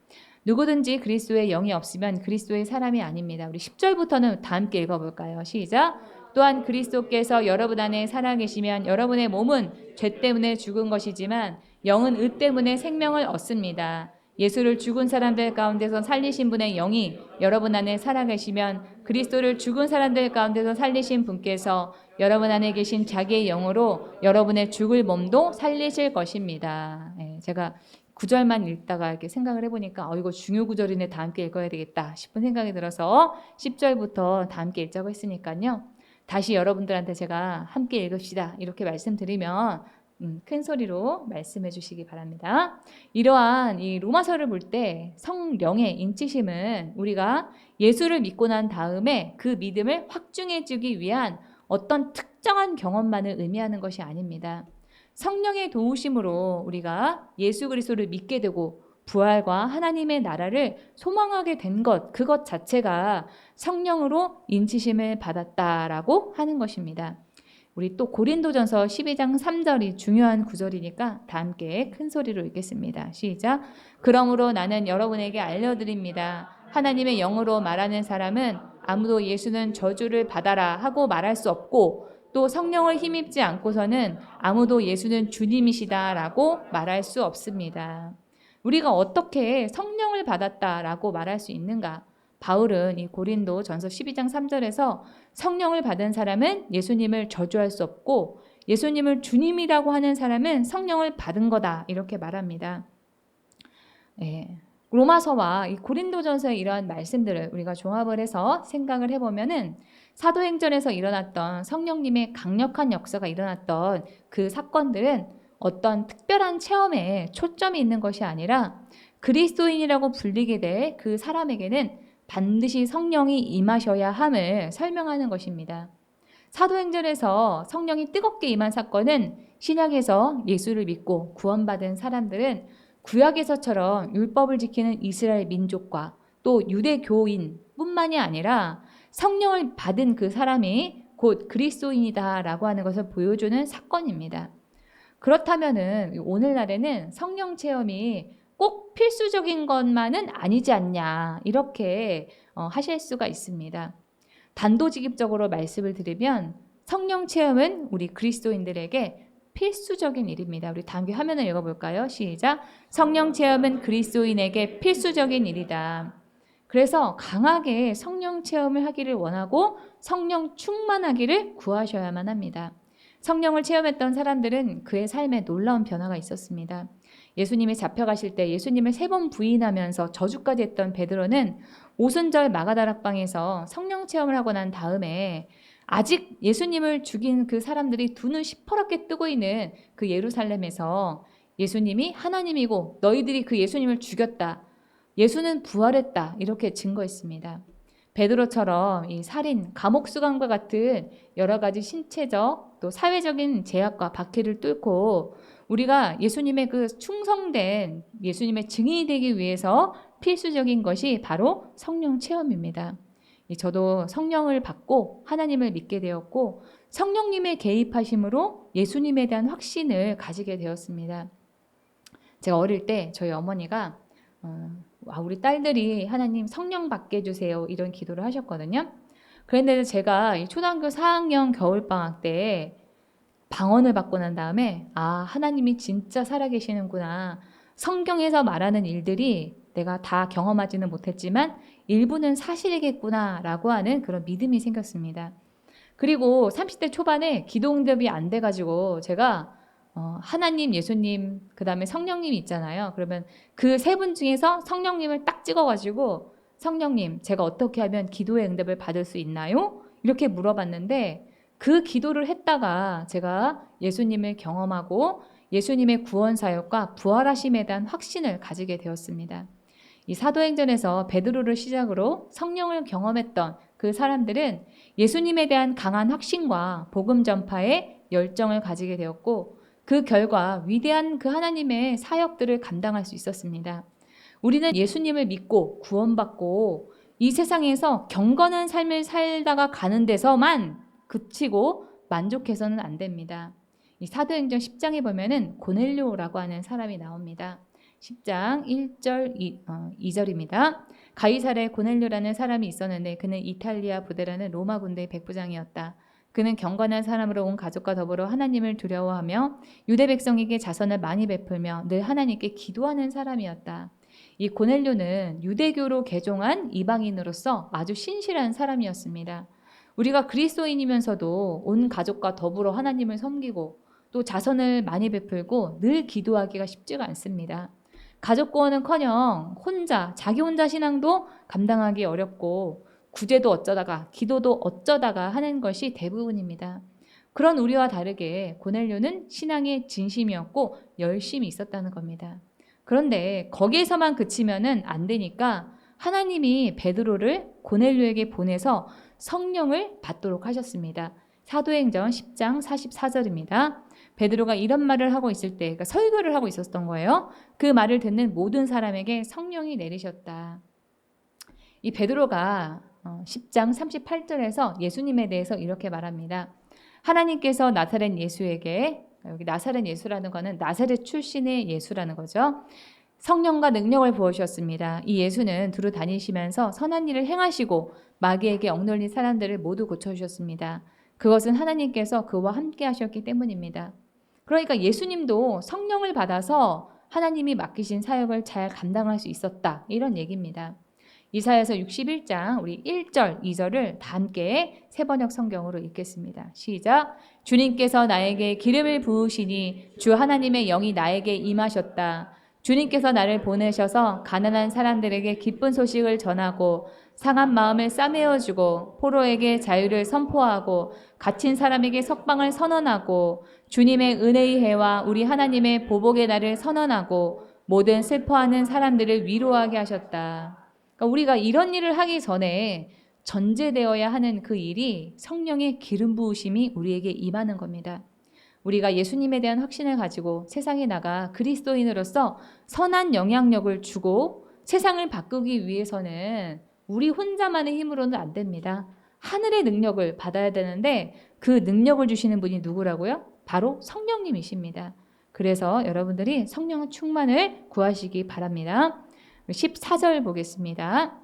누구든지 그리스도의 영이 없으면 그리스도의 사람이 아닙니다. 우리 10절부터는 다 함께 읽어볼까요? 시작! 또한 그리스도께서 여러분 안에 살아계시면 여러분의 몸은 죄 때문에 죽은 것이지만 영은 의 때문에 생명을 얻습니다. 예수를 죽은 사람들 가운데서 살리신 분의 영이 여러분 안에 살아계시면 그리스도를 죽은 사람들 가운데서 살리신 분께서 여러분 안에 계신 자기의 영으로 여러분의 죽을 몸도 살리실 것입니다. 제가 9절만 읽다가 이렇게 생각을 해보니까 이거 중요 구절이네, 다 함께 읽어야 되겠다 싶은 생각이 들어서 10절부터 다 함께 읽자고 했으니까요. 다시 여러분들한테 제가 함께 읽읍시다 이렇게 말씀드리면 큰 소리로 말씀해 주시기 바랍니다. 이러한 이 로마서를 볼 때 성령의 인치심은 우리가 예수를 믿고 난 다음에 그 믿음을 확증해 주기 위한 어떤 특정한 경험만을 의미하는 것이 아닙니다. 성령의 도우심으로 우리가 예수 그리스도를 믿게 되고 부활과 하나님의 나라를 소망하게 된 것, 그것 자체가 성령으로 인치심을 받았다라고 하는 것입니다. 우리 또 고린도전서 12장 3절이 중요한 구절이니까 다 함께 큰 소리로 읽겠습니다. 시작. 그러므로 나는 여러분에게 알려드립니다. 하나님의 영으로 말하는 사람은 아무도 예수는 저주를 받아라 하고 말할 수 없고 또 성령을 힘입지 않고서는 아무도 예수는 주님이시다라고 말할 수 없습니다. 우리가 어떻게 성령을 받았다라고 말할 수 있는가? 바울은 이 고린도 전서 12장 3절에서 성령을 받은 사람은 예수님을 저주할 수 없고 예수님을 주님이라고 하는 사람은 성령을 받은 거다 이렇게 말합니다. 로마서와 이 고린도전서의 이러한 말씀들을 우리가 종합을 해서 생각을 해보면은 사도행전에서 일어났던 성령님의 강력한 역사가 일어났던 그 사건들은 어떤 특별한 체험에 초점이 있는 것이 아니라 그리스도인이라고 불리게 될 그 사람에게는 반드시 성령이 임하셔야 함을 설명하는 것입니다. 사도행전에서 성령이 뜨겁게 임한 사건은 신약에서 예수를 믿고 구원받은 사람들은 구약에서처럼 율법을 지키는 이스라엘 민족과 또 유대교인 뿐만이 아니라 성령을 받은 그 사람이 곧 그리스도인이다라고 하는 것을 보여주는 사건입니다. 그렇다면은 오늘날에는 성령 체험이 꼭 필수적인 것만은 아니지 않냐 이렇게 하실 수가 있습니다. 단도직입적으로 말씀을 드리면 성령 체험은 우리 그리스도인들에게 필수적인 일입니다. 우리 단기 화면을 읽어볼까요? 시작. 성령 체험은 그리스도인에게 필수적인 일이다. 그래서 강하게 성령 체험을 하기를 원하고 성령 충만하기를 구하셔야만 합니다. 성령을 체험했던 사람들은 그의 삶에 놀라운 변화가 있었습니다. 예수님이 잡혀가실 때 예수님을 3번 부인하면서 저주까지 했던 베드로는 오순절 마가다락방에서 성령 체험을 하고 난 다음에 아직 예수님을 죽인 그 사람들이 두 눈 시퍼렇게 뜨고 있는 그 예루살렘에서 예수님이 하나님이고 너희들이 그 예수님을 죽였다. 예수는 부활했다. 이렇게 증거했습니다. 베드로처럼 이 살인, 감옥 수감과 같은 여러 가지 신체적 또 사회적인 제약과 박해를 뚫고 우리가 예수님의 그 충성된 예수님의 증인이 되기 위해서 필수적인 것이 바로 성령 체험입니다. 저도 성령을 받고 하나님을 믿게 되었고 성령님의 개입하심으로 예수님에 대한 확신을 가지게 되었습니다. 제가 어릴 때 저희 어머니가 우리 딸들이 하나님 성령 받게 해주세요 이런 기도를 하셨거든요. 그런데 제가 초등학교 4학년 겨울방학 때 방언을 받고 난 다음에 하나님이 진짜 살아계시는구나. 성경에서 말하는 일들이 내가 다 경험하지는 못했지만 일부는 사실이겠구나 라고 하는 그런 믿음이 생겼습니다. 그리고 30대 초반에 기도 응답이 안 돼가지고 제가 하나님, 예수님, 그 다음에 성령님이 있잖아요. 그러면 그 3분 중에서 성령님을 딱 찍어가지고 성령님, 제가 어떻게 하면 기도의 응답을 받을 수 있나요? 이렇게 물어봤는데 그 기도를 했다가 제가 예수님을 경험하고 예수님의 구원 사역과 부활하심에 대한 확신을 가지게 되었습니다. 이 사도행전에서 베드로를 시작으로 성령을 경험했던 그 사람들은 예수님에 대한 강한 확신과 복음 전파에 열정을 가지게 되었고 그 결과 위대한 그 하나님의 사역들을 감당할 수 있었습니다. 우리는 예수님을 믿고 구원받고 이 세상에서 경건한 삶을 살다가 가는 데서만 그치고 만족해서는 안 됩니다. 이 사도행전 10장에 보면은 고넬료라고 하는 사람이 나옵니다. 10장 1절 2절입니다. 가이사랴에 고넬료라는 사람이 있었는데 그는 이탈리아 부대라는 로마 군대의 백부장이었다. 그는 경건한 사람으로 온 가족과 더불어 하나님을 두려워하며 유대 백성에게 자선을 많이 베풀며 늘 하나님께 기도하는 사람이었다. 이 고넬료는 유대교로 개종한 이방인으로서 아주 신실한 사람이었습니다. 우리가 그리스도인이면서도 온 가족과 더불어 하나님을 섬기고 또 자선을 많이 베풀고 늘 기도하기가 쉽지가 않습니다. 가족 구원은커녕 자기 혼자 신앙도 감당하기 어렵고 구제도 어쩌다가 기도도 어쩌다가 하는 것이 대부분입니다. 그런 우리와 다르게 고넬료는 신앙에 진심이었고 열심히 있었다는 겁니다. 그런데 거기에서만 그치면은 안 되니까 하나님이 베드로를 고넬료에게 보내서 성령을 받도록 하셨습니다. 사도행전 10장 44절입니다. 베드로가 이런 말을 하고 있을 때, 그러니까 설교를 하고 있었던 거예요. 그 말을 듣는 모든 사람에게 성령이 내리셨다. 이 베드로가 10장 38절에서 예수님에 대해서 이렇게 말합니다. 하나님께서 나사렛 예수에게, 여기 나사렛 예수라는 거는 나사렛 출신의 예수라는 거죠. 성령과 능력을 부으셨습니다. 이 예수는 두루 다니시면서 선한 일을 행하시고 마귀에게 억눌린 사람들을 모두 고쳐주셨습니다. 그것은 하나님께서 그와 함께 하셨기 때문입니다. 그러니까 예수님도 성령을 받아서 하나님이 맡기신 사역을 잘 감당할 수 있었다. 이런 얘기입니다. 이사야서 61장 우리 1절, 2절을 다 함께 새번역 성경으로 읽겠습니다. 시작. 주님께서 나에게 기름을 부으시니 주 하나님의 영이 나에게 임하셨다. 주님께서 나를 보내셔서 가난한 사람들에게 기쁜 소식을 전하고 상한 마음을 싸매어주고 포로에게 자유를 선포하고 갇힌 사람에게 석방을 선언하고 주님의 은혜의 해와 우리 하나님의 보복의 날을 선언하고 모든 슬퍼하는 사람들을 위로하게 하셨다. 그러니까 우리가 이런 일을 하기 전에 전제되어야 하는 그 일이 성령의 기름 부으심이 우리에게 임하는 겁니다. 우리가 예수님에 대한 확신을 가지고 세상에 나가 그리스도인으로서 선한 영향력을 주고 세상을 바꾸기 위해서는 우리 혼자만의 힘으로는 안 됩니다. 하늘의 능력을 받아야 되는데 그 능력을 주시는 분이 누구라고요? 바로 성령님이십니다. 그래서 여러분들이 성령 충만을 구하시기 바랍니다. 14절 보겠습니다.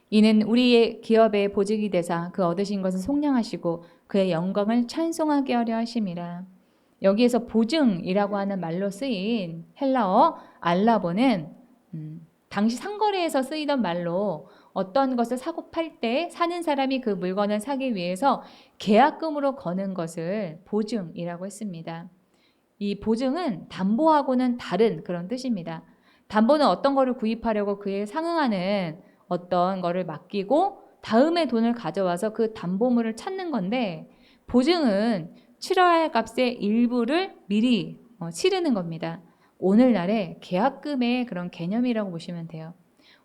이는 우리의 기업의 보직이 되사 그 얻으신 것을 속량하시고 그의 영광을 찬송하게 하려 하심이라. 여기에서 보증이라고 하는 말로 쓰인 헬라어 알라보는 당시 상거래에서 쓰이던 말로 어떤 것을 사고 팔 때 사는 사람이 그 물건을 사기 위해서 계약금으로 거는 것을 보증이라고 했습니다. 이 보증은 담보하고는 다른 그런 뜻입니다. 담보는 어떤 거를 구입하려고 그에 상응하는 어떤 거를 맡기고 다음에 돈을 가져와서 그 담보물을 찾는 건데 보증은 치러야 할 값의 일부를 미리 치르는 겁니다. 오늘날의 계약금의 그런 개념이라고 보시면 돼요.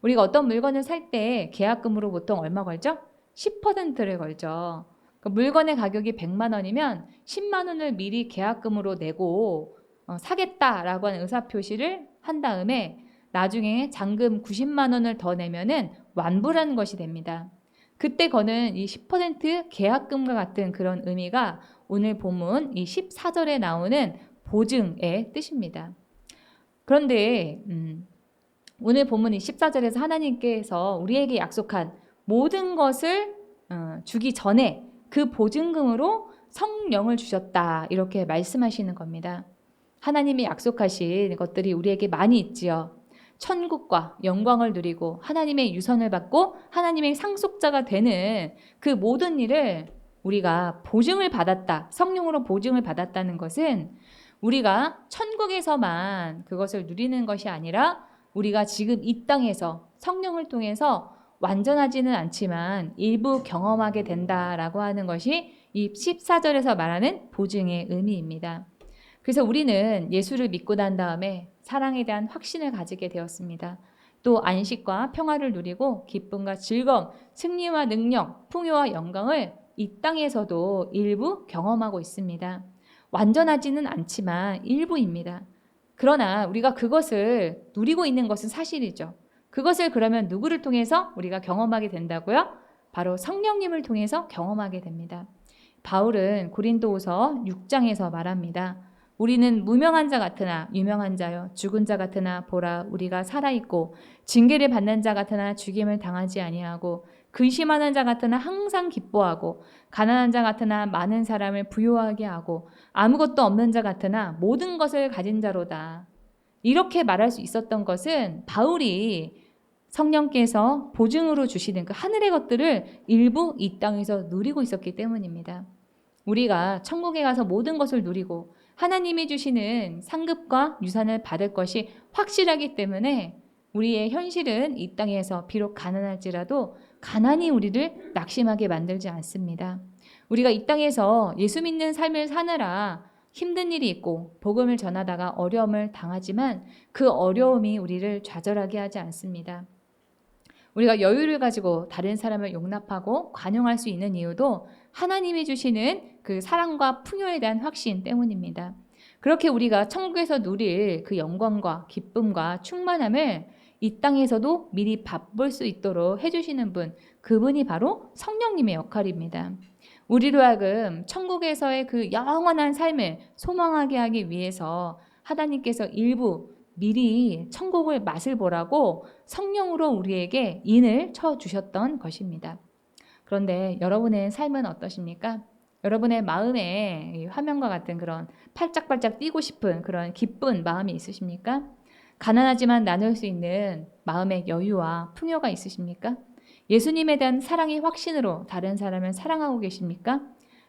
우리가 어떤 물건을 살 때 계약금으로 보통 얼마 걸죠? 10%를 걸죠. 그러니까 물건의 가격이 100만 원이면 10만 원을 미리 계약금으로 내고 사겠다라고 하는 의사표시를 한 다음에 나중에 잔금 90만 원을 더 내면은 완불하는 것이 됩니다. 그때 거는 이 10% 계약금과 같은 그런 의미가 오늘 본문 이 14절에 나오는 보증의 뜻입니다. 그런데 오늘 본문 이 14절에서 하나님께서 우리에게 약속한 모든 것을 주기 전에 그 보증금으로 성령을 주셨다 이렇게 말씀하시는 겁니다. 하나님이 약속하신 것들이 우리에게 많이 있지요. 천국과 영광을 누리고 하나님의 유선을 받고 하나님의 상속자가 되는 그 모든 일을 우리가 보증을 받았다. 성령으로 보증을 받았다는 것은 우리가 천국에서만 그것을 누리는 것이 아니라 우리가 지금 이 땅에서 성령을 통해서 완전하지는 않지만 일부 경험하게 된다라고 하는 것이 이 14절에서 말하는 보증의 의미입니다. 그래서 우리는 예수를 믿고 난 다음에 사랑에 대한 확신을 가지게 되었습니다. 또 안식과 평화를 누리고 기쁨과 즐거움, 승리와 능력, 풍요와 영광을 이 땅에서도 일부 경험하고 있습니다. 완전하지는 않지만 일부입니다. 그러나 우리가 그것을 누리고 있는 것은 사실이죠. 그것을 그러면 누구를 통해서 우리가 경험하게 된다고요? 바로 성령님을 통해서 경험하게 됩니다. 바울은 고린도후서 6장에서 말합니다. 우리는 무명한 자 같으나 유명한 자요 죽은 자 같으나 보라 우리가 살아있고 징계를 받는 자 같으나 죽임을 당하지 아니하고 근심하는 자 같으나 항상 기뻐하고 가난한 자 같으나 많은 사람을 부유하게 하고 아무것도 없는 자 같으나 모든 것을 가진 자로다. 이렇게 말할 수 있었던 것은 바울이 성령께서 보증으로 주시는 그 하늘의 것들을 일부 이 땅에서 누리고 있었기 때문입니다. 우리가 천국에 가서 모든 것을 누리고 하나님이 주시는 상급과 유산을 받을 것이 확실하기 때문에 우리의 현실은 이 땅에서 비록 가난할지라도 가난이 우리를 낙심하게 만들지 않습니다. 우리가 이 땅에서 예수 믿는 삶을 사느라 힘든 일이 있고 복음을 전하다가 어려움을 당하지만 그 어려움이 우리를 좌절하게 하지 않습니다. 우리가 여유를 가지고 다른 사람을 용납하고 관용할 수 있는 이유도 하나님이 주시는 그 사랑과 풍요에 대한 확신 때문입니다. 그렇게 우리가 천국에서 누릴 그 영광과 기쁨과 충만함을 이 땅에서도 미리 맛볼 수 있도록 해주시는 분, 그분이 바로 성령님의 역할입니다. 우리로 하여금 천국에서의 그 영원한 삶을 소망하게 하기 위해서 하나님께서 일부 미리 천국을 맛을 보라고 성령으로 우리에게 인을 쳐주셨던 것입니다. 그런데 여러분의 삶은 어떠십니까? 여러분의 마음에 화면과 같은 그런 팔짝팔짝 뛰고 싶은 그런 기쁜 마음이 있으십니까? 가난하지만 나눌 수 있는 마음의 여유와 풍요가 있으십니까? 예수님에 대한 사랑의 확신으로 다른 사람을 사랑하고 계십니까?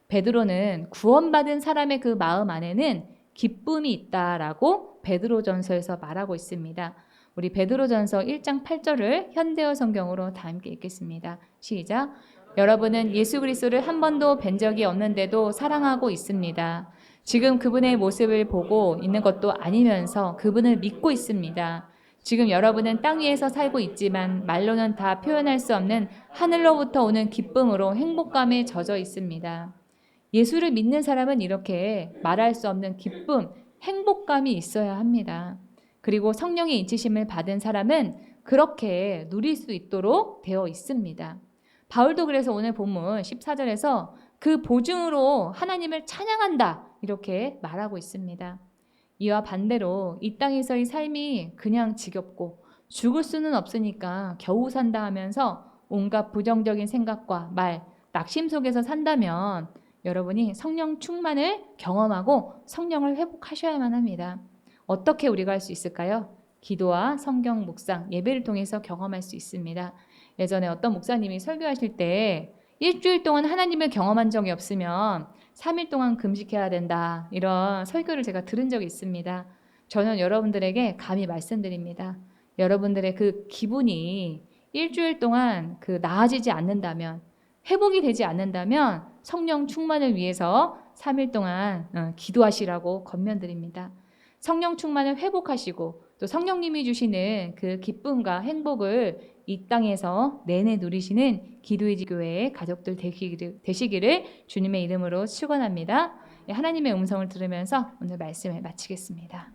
베드로는 구원받은 사람의 그 마음 안에는 기쁨이 있다라고 베드로전서에서 말하고 있습니다. 우리 베드로전서 1장 8절을 현대어 성경으로 다 함께 읽겠습니다. 시작. 여러분은 예수 그리스도를 한 번도 뵌 적이 없는데도 사랑하고 있습니다. 지금 그분의 모습을 보고 있는 것도 아니면서 그분을 믿고 있습니다. 지금 여러분은 땅 위에서 살고 있지만 말로는 다 표현할 수 없는 하늘로부터 오는 기쁨으로 행복감에 젖어 있습니다. 예수를 믿는 사람은 이렇게 말할 수 없는 기쁨, 행복감이 있어야 합니다. 그리고 성령의 인치심을 받은 사람은 그렇게 누릴 수 있도록 되어 있습니다. 바울도 그래서 오늘 본문 14절에서 그 보증으로 하나님을 찬양한다 이렇게 말하고 있습니다. 이와 반대로 이 땅에서의 삶이 그냥 지겹고 죽을 수는 없으니까 겨우 산다 하면서 온갖 부정적인 생각과 말, 낙심 속에서 산다면 여러분이 성령 충만을 경험하고 성령을 회복하셔야만 합니다. 어떻게 우리가 할 수 있을까요? 기도와 성경 묵상, 예배를 통해서 경험할 수 있습니다. 예전에 어떤 목사님이 설교하실 때 일주일 동안 하나님을 경험한 적이 없으면 3일 동안 금식해야 된다. 이런 설교를 제가 들은 적이 있습니다. 저는 여러분들에게 감히 말씀드립니다. 여러분들의 그 기분이 일주일 동안 그 나아지지 않는다면, 회복이 되지 않는다면 성령 충만을 위해서 3일 동안 기도하시라고 권면드립니다. 성령 충만을 회복하시고 또 성령님이 주시는 그 기쁨과 행복을 이 땅에서 내내 누리시는 기도의지 교회의 가족들 되시기를 주님의 이름으로 축원합니다. 하나님의 음성을 들으면서 오늘 말씀을 마치겠습니다.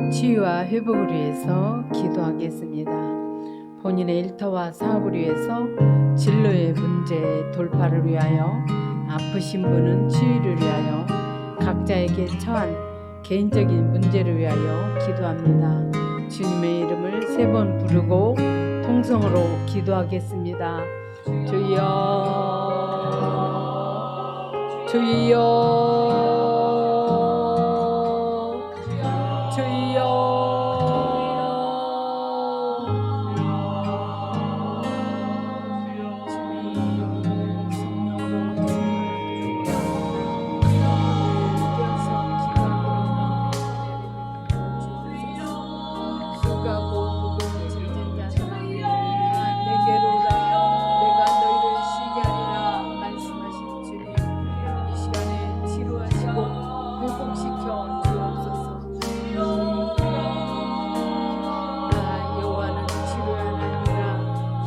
치유와 회복을 위해서 기도하겠습니다. 본인의 일터와 사업을 위해서 진로의 문제 돌파를 위하여 아프신 분은 치유를 위하여 각자에게 처한 개인적인 문제를 위하여 기도합니다. 주님의 이름을 3번 부르고 통성으로 기도하겠습니다. 주여 주여 주여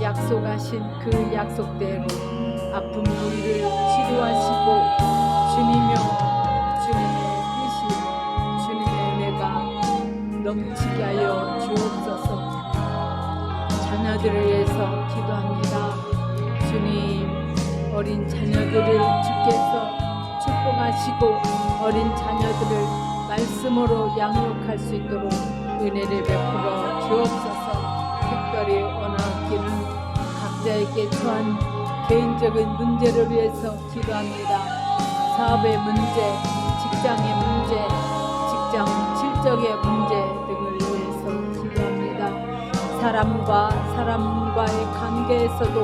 약속하신 그 약속대로 아픈 부위를 치료하시고 주님여 주님의 뜻이 주님의 은혜가 넘치게 하여 주옵소서. 자녀들을 위해서 기도합니다. 주님 어린 자녀들을 주께서 축복하시고 어린 자녀들을 말씀으로 양육할 수 있도록 은혜를 베풀어 주옵소서. 특별히 원하기는 각자에게 처한 개인적인 문제를 위해서 기도합니다. 사업의 문제, 직장의 문제, 직장 실적의 문제 등을 위해서 기도합니다. 사람과 사람과의 관계에서도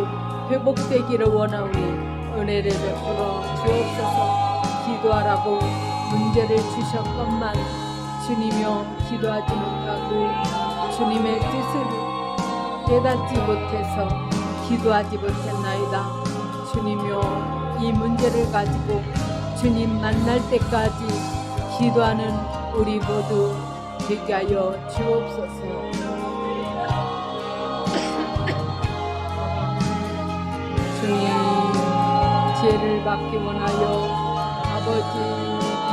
회복되기를 원하오니 은혜를 베풀어 주옵소서. 기도하라고 문제를 주셨건만 주님여 기도하지 못하고 주님의 뜻을 깨닫지 못해서 기도하지 못했나이다. 주님여 이 문제를 가지고 주님 만날 때까지 기도하는 우리 모두 되게 하여 주옵소서. 주님 지혜를 받기 원하여 아버지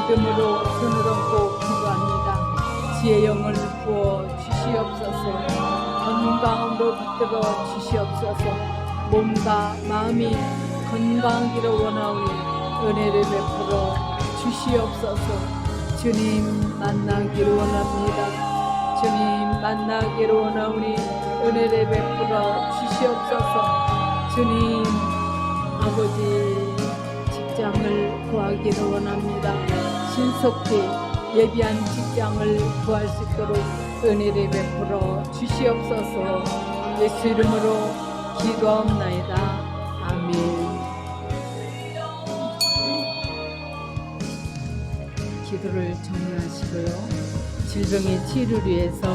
믿음으로 손을 얹고 기도합니다. 지혜 영을 부어 주시옵소서. 건강으로 붙들어 주시옵소서. 몸과 마음이 건강하기를 원하오니 은혜를 베풀어 주시옵소서. 주님 만나기를 원합니다. 주님 만나기를 원하오니 은혜를 베풀어 주시옵소서. 주님 아버지 직장을 구하기를 원합니다. 신속히 예비한 직장을 구할 수 있도록 은혜를 베풀어 주시옵소서. 예수 이름으로 기도하옵나이다. 아멘. 기도를 정리하시고요. 질병의 치유를 위해서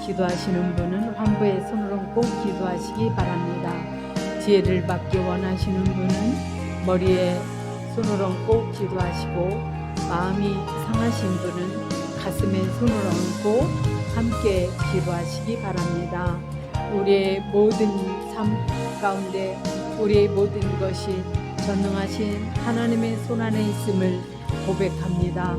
기도하시는 분은 환부에 손을 얹고 기도하시기 바랍니다. 지혜를 받기 원하시는 분은 머리에 손을 얹고 기도하시고 마음이 상하신 분은 가슴에 손을 얹고 함께 기도하시기 바랍니다. 우리의 모든 삶 가운데 우리의 모든 것이 전능하신 하나님의 손안에 있음을 고백합니다.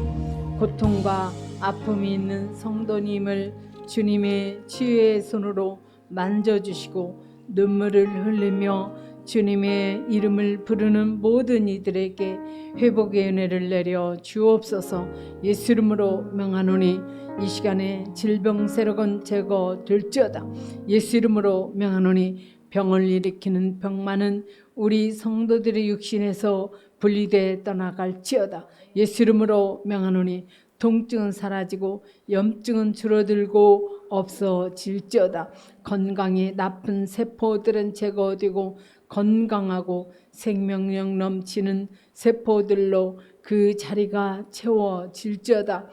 고통과 아픔이 있는 성도님을 주님의 치유의 손으로 만져주시고 눈물을 흘리며 주님의 이름을 부르는 모든 이들에게 회복의 은혜를 내려 주옵소서. 예수 이름으로 명하노니 이 시간에 질병 세력은 제거될지어다. 예수 이름으로 명하노니 병을 일으키는 병만은 우리 성도들의 육신에서 분리되어 떠나갈지어다. 예수 이름으로 명하노니 통증은 사라지고 염증은 줄어들고 없어질지어다. 건강에 나쁜 세포들은 제거되고 건강하고 생명력 넘치는 세포들로 그 자리가 채워질지어다.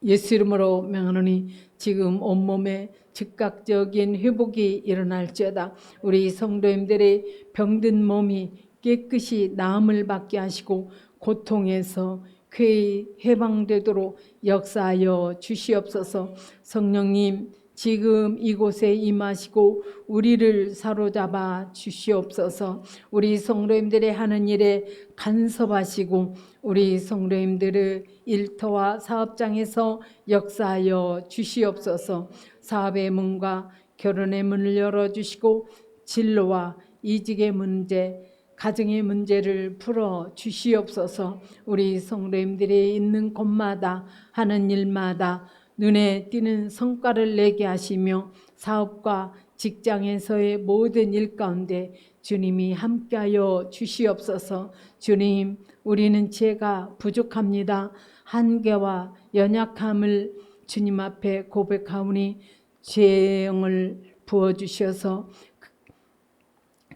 예수 이름으로 명하노니 지금 온몸에 즉각적인 회복이 일어날지어다. 우리 성도님들의 병든 몸이 깨끗이 나음을 받게 하시고 고통에서 쾌히 해방되도록 역사하여 주시옵소서. 성령님 지금 이곳에 임하시고 우리를 사로잡아 주시옵소서. 우리 성도님들의 하는 일에 간섭하시고 우리 성도님들의 일터와 사업장에서 역사하여 주시옵소서. 사업의 문과 결혼의 문을 열어주시고 진로와 이직의 문제, 가정의 문제를 풀어 주시옵소서. 우리 성도님들이 있는 곳마다 하는 일마다 눈에 띄는 성과를 내게 하시며 사업과 직장에서의 모든 일 가운데 주님이 함께하여 주시옵소서. 주님, 우리는 죄가 부족합니다. 한계와 연약함을 주님 앞에 고백하오니 죄의 영을 부어주셔서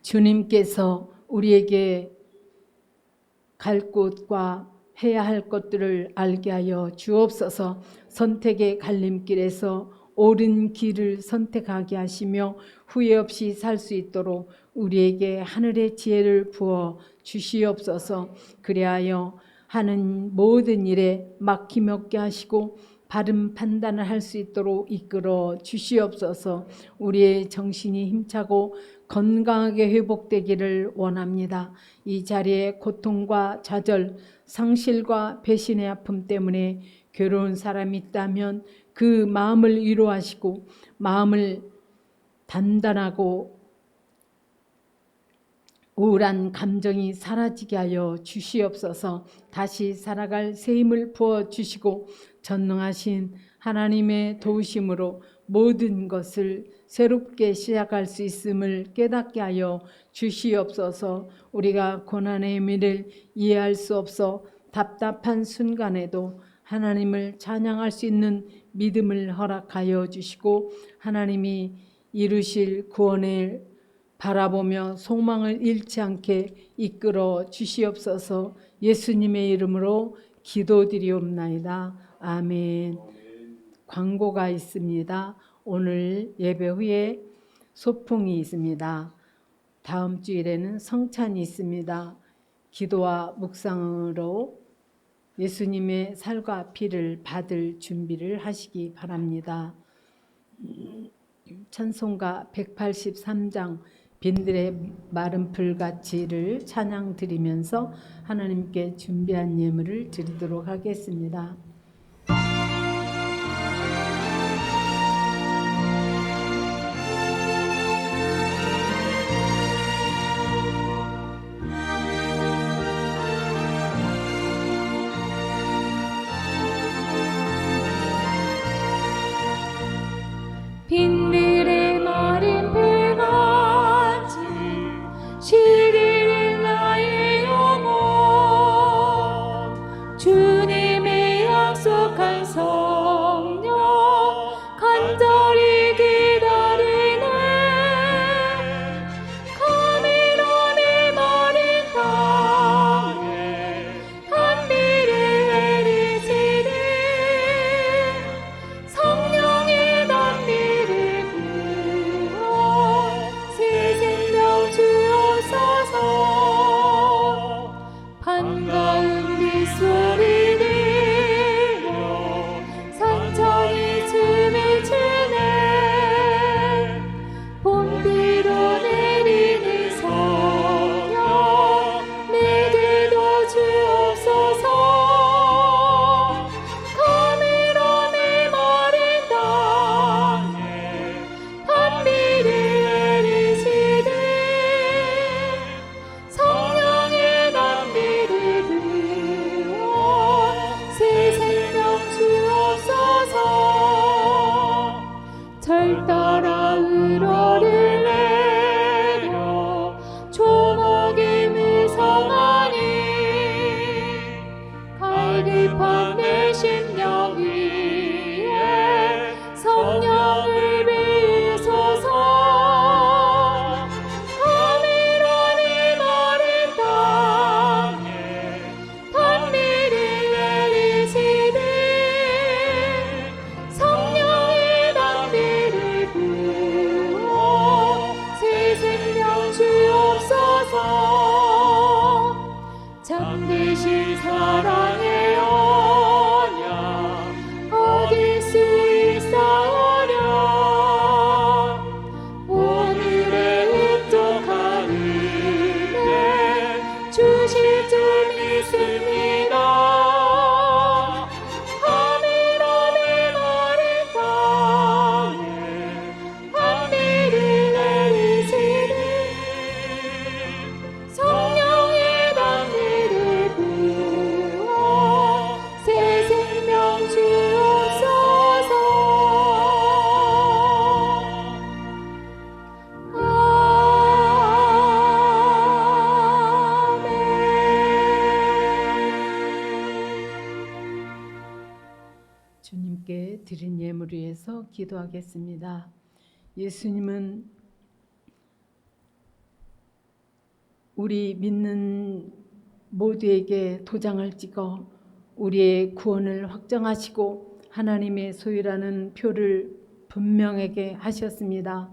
주님께서 우리에게 갈 곳과 해야 할 것들을 알게 하여 주옵소서. 선택의 갈림길에서 옳은 길을 선택하게 하시며 후회 없이 살 수 있도록 우리에게 하늘의 지혜를 부어 주시옵소서. 그리하여 하는 모든 일에 막힘 없게 하시고 바른 판단을 할 수 있도록 이끌어 주시옵소서. 우리의 정신이 힘차고 건강하게 회복되기를 원합니다. 이 자리에 고통과 좌절, 상실과 배신의 아픔 때문에 괴로운 사람이 있다면 그 마음을 위로하시고 마음을 단단하고 우울한 감정이 사라지게 하여 주시옵소서. 다시 살아갈 새 힘을 부어주시고 전능하신 하나님의 도우심으로 모든 것을 새롭게 시작할 수 있음을 깨닫게 하여 주시옵소서. 우리가 고난의 의미를 이해할 수 없어 답답한 순간에도 하나님을 찬양할 수 있는 믿음을 허락하여 주시고 하나님이 이루실 구원을 바라보며 소망을 잃지 않게 이끌어 주시옵소서. 예수님의 이름으로 기도드리옵나이다. 아멘. 광고가 있습니다. 오늘 예배 후에 소풍이 있습니다. 다음 주일에는 성찬이 있습니다. 기도와 묵상으로 예수님의 살과 피를 받을 준비를 하시기 바랍니다. 찬송가 183장 빈들의 마른 풀같이를 찬양 드리면서 하나님께 준비한 예물을 드리도록 하겠습니다. 빈들의 마른 풀같이 시리는 나의 영혼 주님의 양 드린 예물 위해서 기도하겠습니다. 예수님은 우리 믿는 모두에게 도장을 찍어 우리의 구원을 확정하시고 하나님의 소유라는 표를 분명하게 하셨습니다.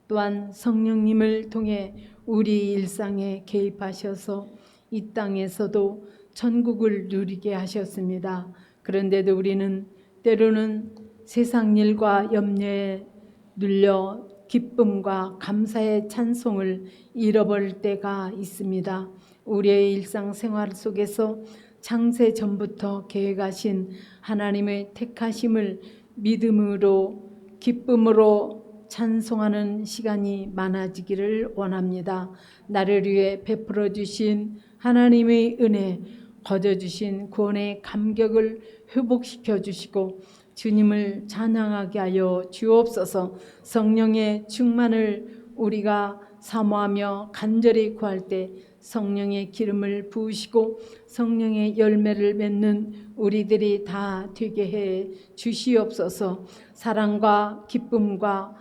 또한 성령님을 통해 우리 일상에 개입하셔서 이 땅에서도 천국을 누리게 하셨습니다. 그런데도 우리는 때로는 세상 일과 염려에 눌려 기쁨과 감사의 찬송을 잃어버릴 때가 있습니다. 우리의 일상생활 속에서 창세 전부터 계획하신 하나님의 택하심을 믿음으로 기쁨으로 찬송하는 시간이 많아지기를 원합니다. 나를 위해 베풀어 주신 하나님의 은혜, 거저 주신 구원의 감격을 회복시켜 주시고 주님을 찬양하게 하여 주옵소서. 성령의 충만을 우리가 사모하며 간절히 구할 때 성령의 기름을 부으시고 성령의 열매를 맺는 우리들이 다 되게 해 주시옵소서. 사랑과 기쁨과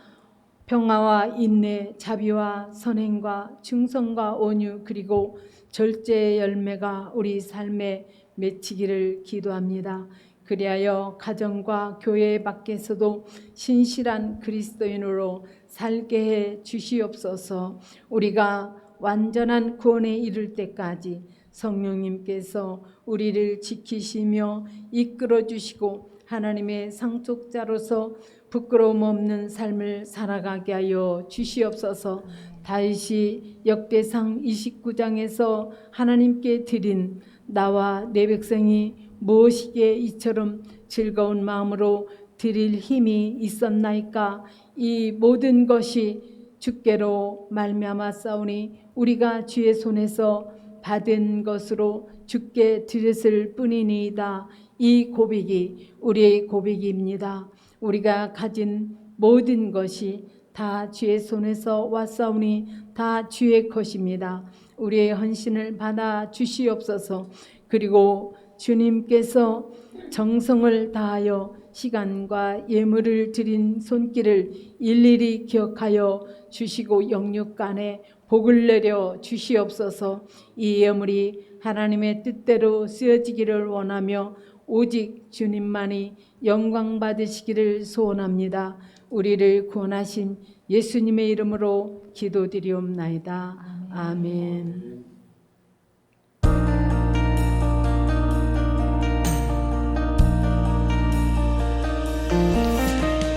평화와 인내, 자비와 선행과 충성과 온유 그리고 절제의 열매가 우리 삶에 맺히기를 기도합니다. 그리하여 가정과 교회 밖에서도 신실한 그리스도인으로 살게 해 주시옵소서. 우리가 완전한 구원에 이를 때까지 성령님께서 우리를 지키시며 이끌어 주시고 하나님의 상속자로서 부끄러움 없는 삶을 살아가게 하여 주시옵소서. 다윗이 역대상 29장에서 하나님께 드린 나와 내 백성이 무엇이기에 이처럼 즐거운 마음으로 드릴 힘이 있었나이까. 이 모든 것이 주께로 말미암아 싸우니 우리가 주의 손에서 받은 것으로 주께 드렸을 뿐이니이다. 이 고백이 우리의 고백입니다. 우리가 가진 모든 것이 다 주의 손에서 왔사오니 다 주의 것입니다. 우리의 헌신을 받아 주시옵소서. 그리고 주님께서 정성을 다하여 시간과 예물을 드린 손길을 일일이 기억하여 주시고 영육간에 복을 내려 주시옵소서. 이 예물이 하나님의 뜻대로 쓰여지기를 원하며 오직 주님만이 영광 받으시기를 소원합니다. 우리를 구원하신 예수님의 이름으로 기도드리옵나이다. 아멘.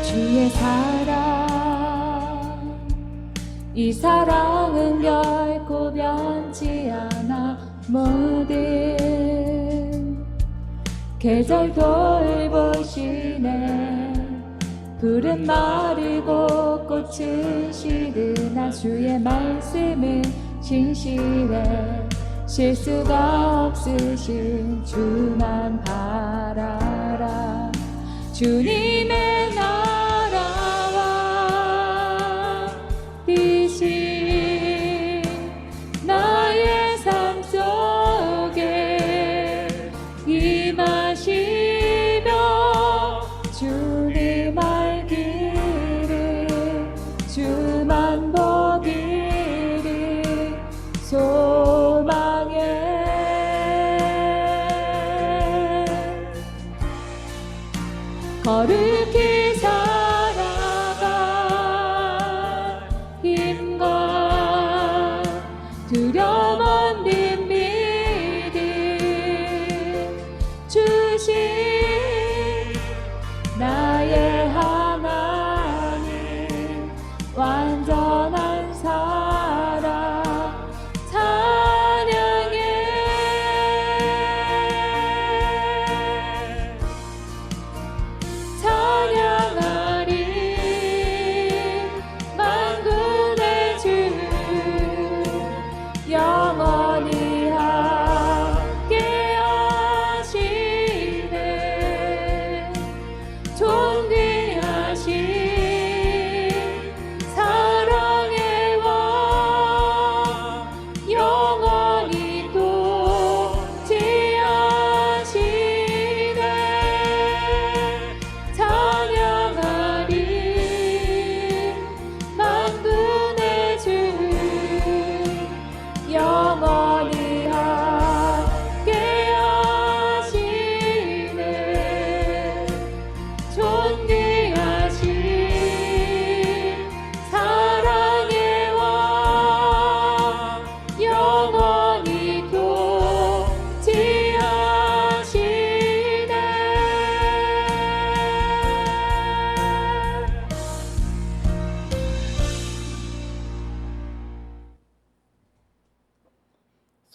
주의 사랑, 이 사랑은 결코 변치 않아. 모든 계절 돌보시네. 푸른 마르고 꽃은 시드나 주의 말씀은 진실해. 실수가 없으신 주만 바라라. 주님의 나라와 뜻이 나의 삶 속에 임하시며 주님 알기를 주만 보기를 소망해. 거룩히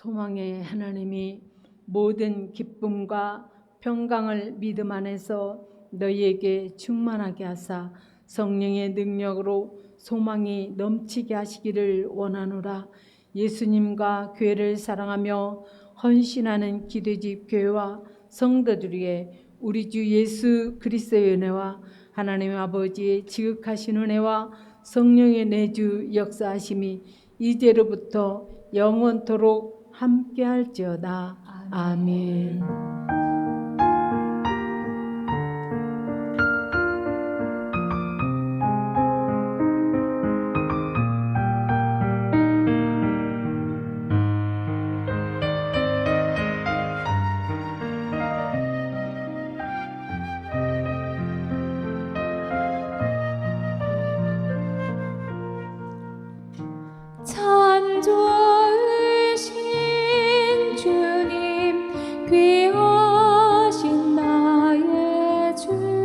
소망의 하나님이 모든 기쁨과 평강을 믿음 안에서 너희에게 충만하게 하사 성령의 능력으로 소망이 넘치게 하시기를 원하노라. 예수님과 교회를 사랑하며 헌신하는 기도집 교회와 성도들에게 우리 주 예수 그리스도의 은혜와 하나님 아버지의 지극하신 은혜와 성령의 내주 역사하심이 이제로부터 영원토록 함께할지어다. 아멘. 참 좋으신 주님 귀하신 나의 주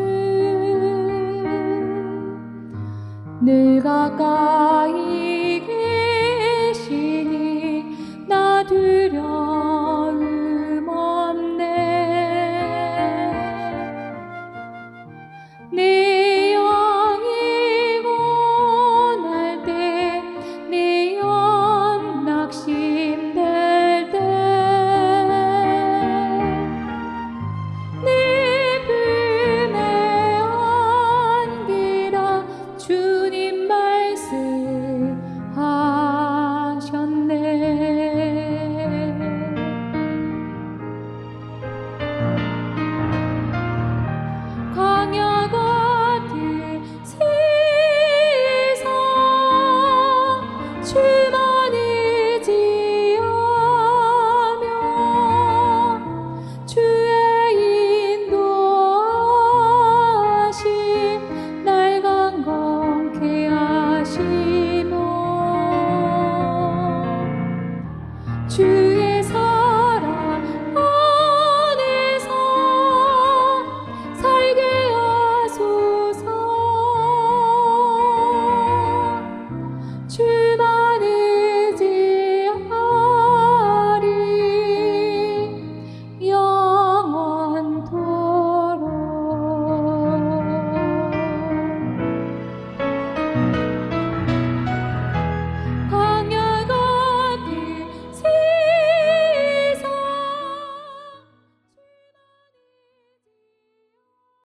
늘 가까이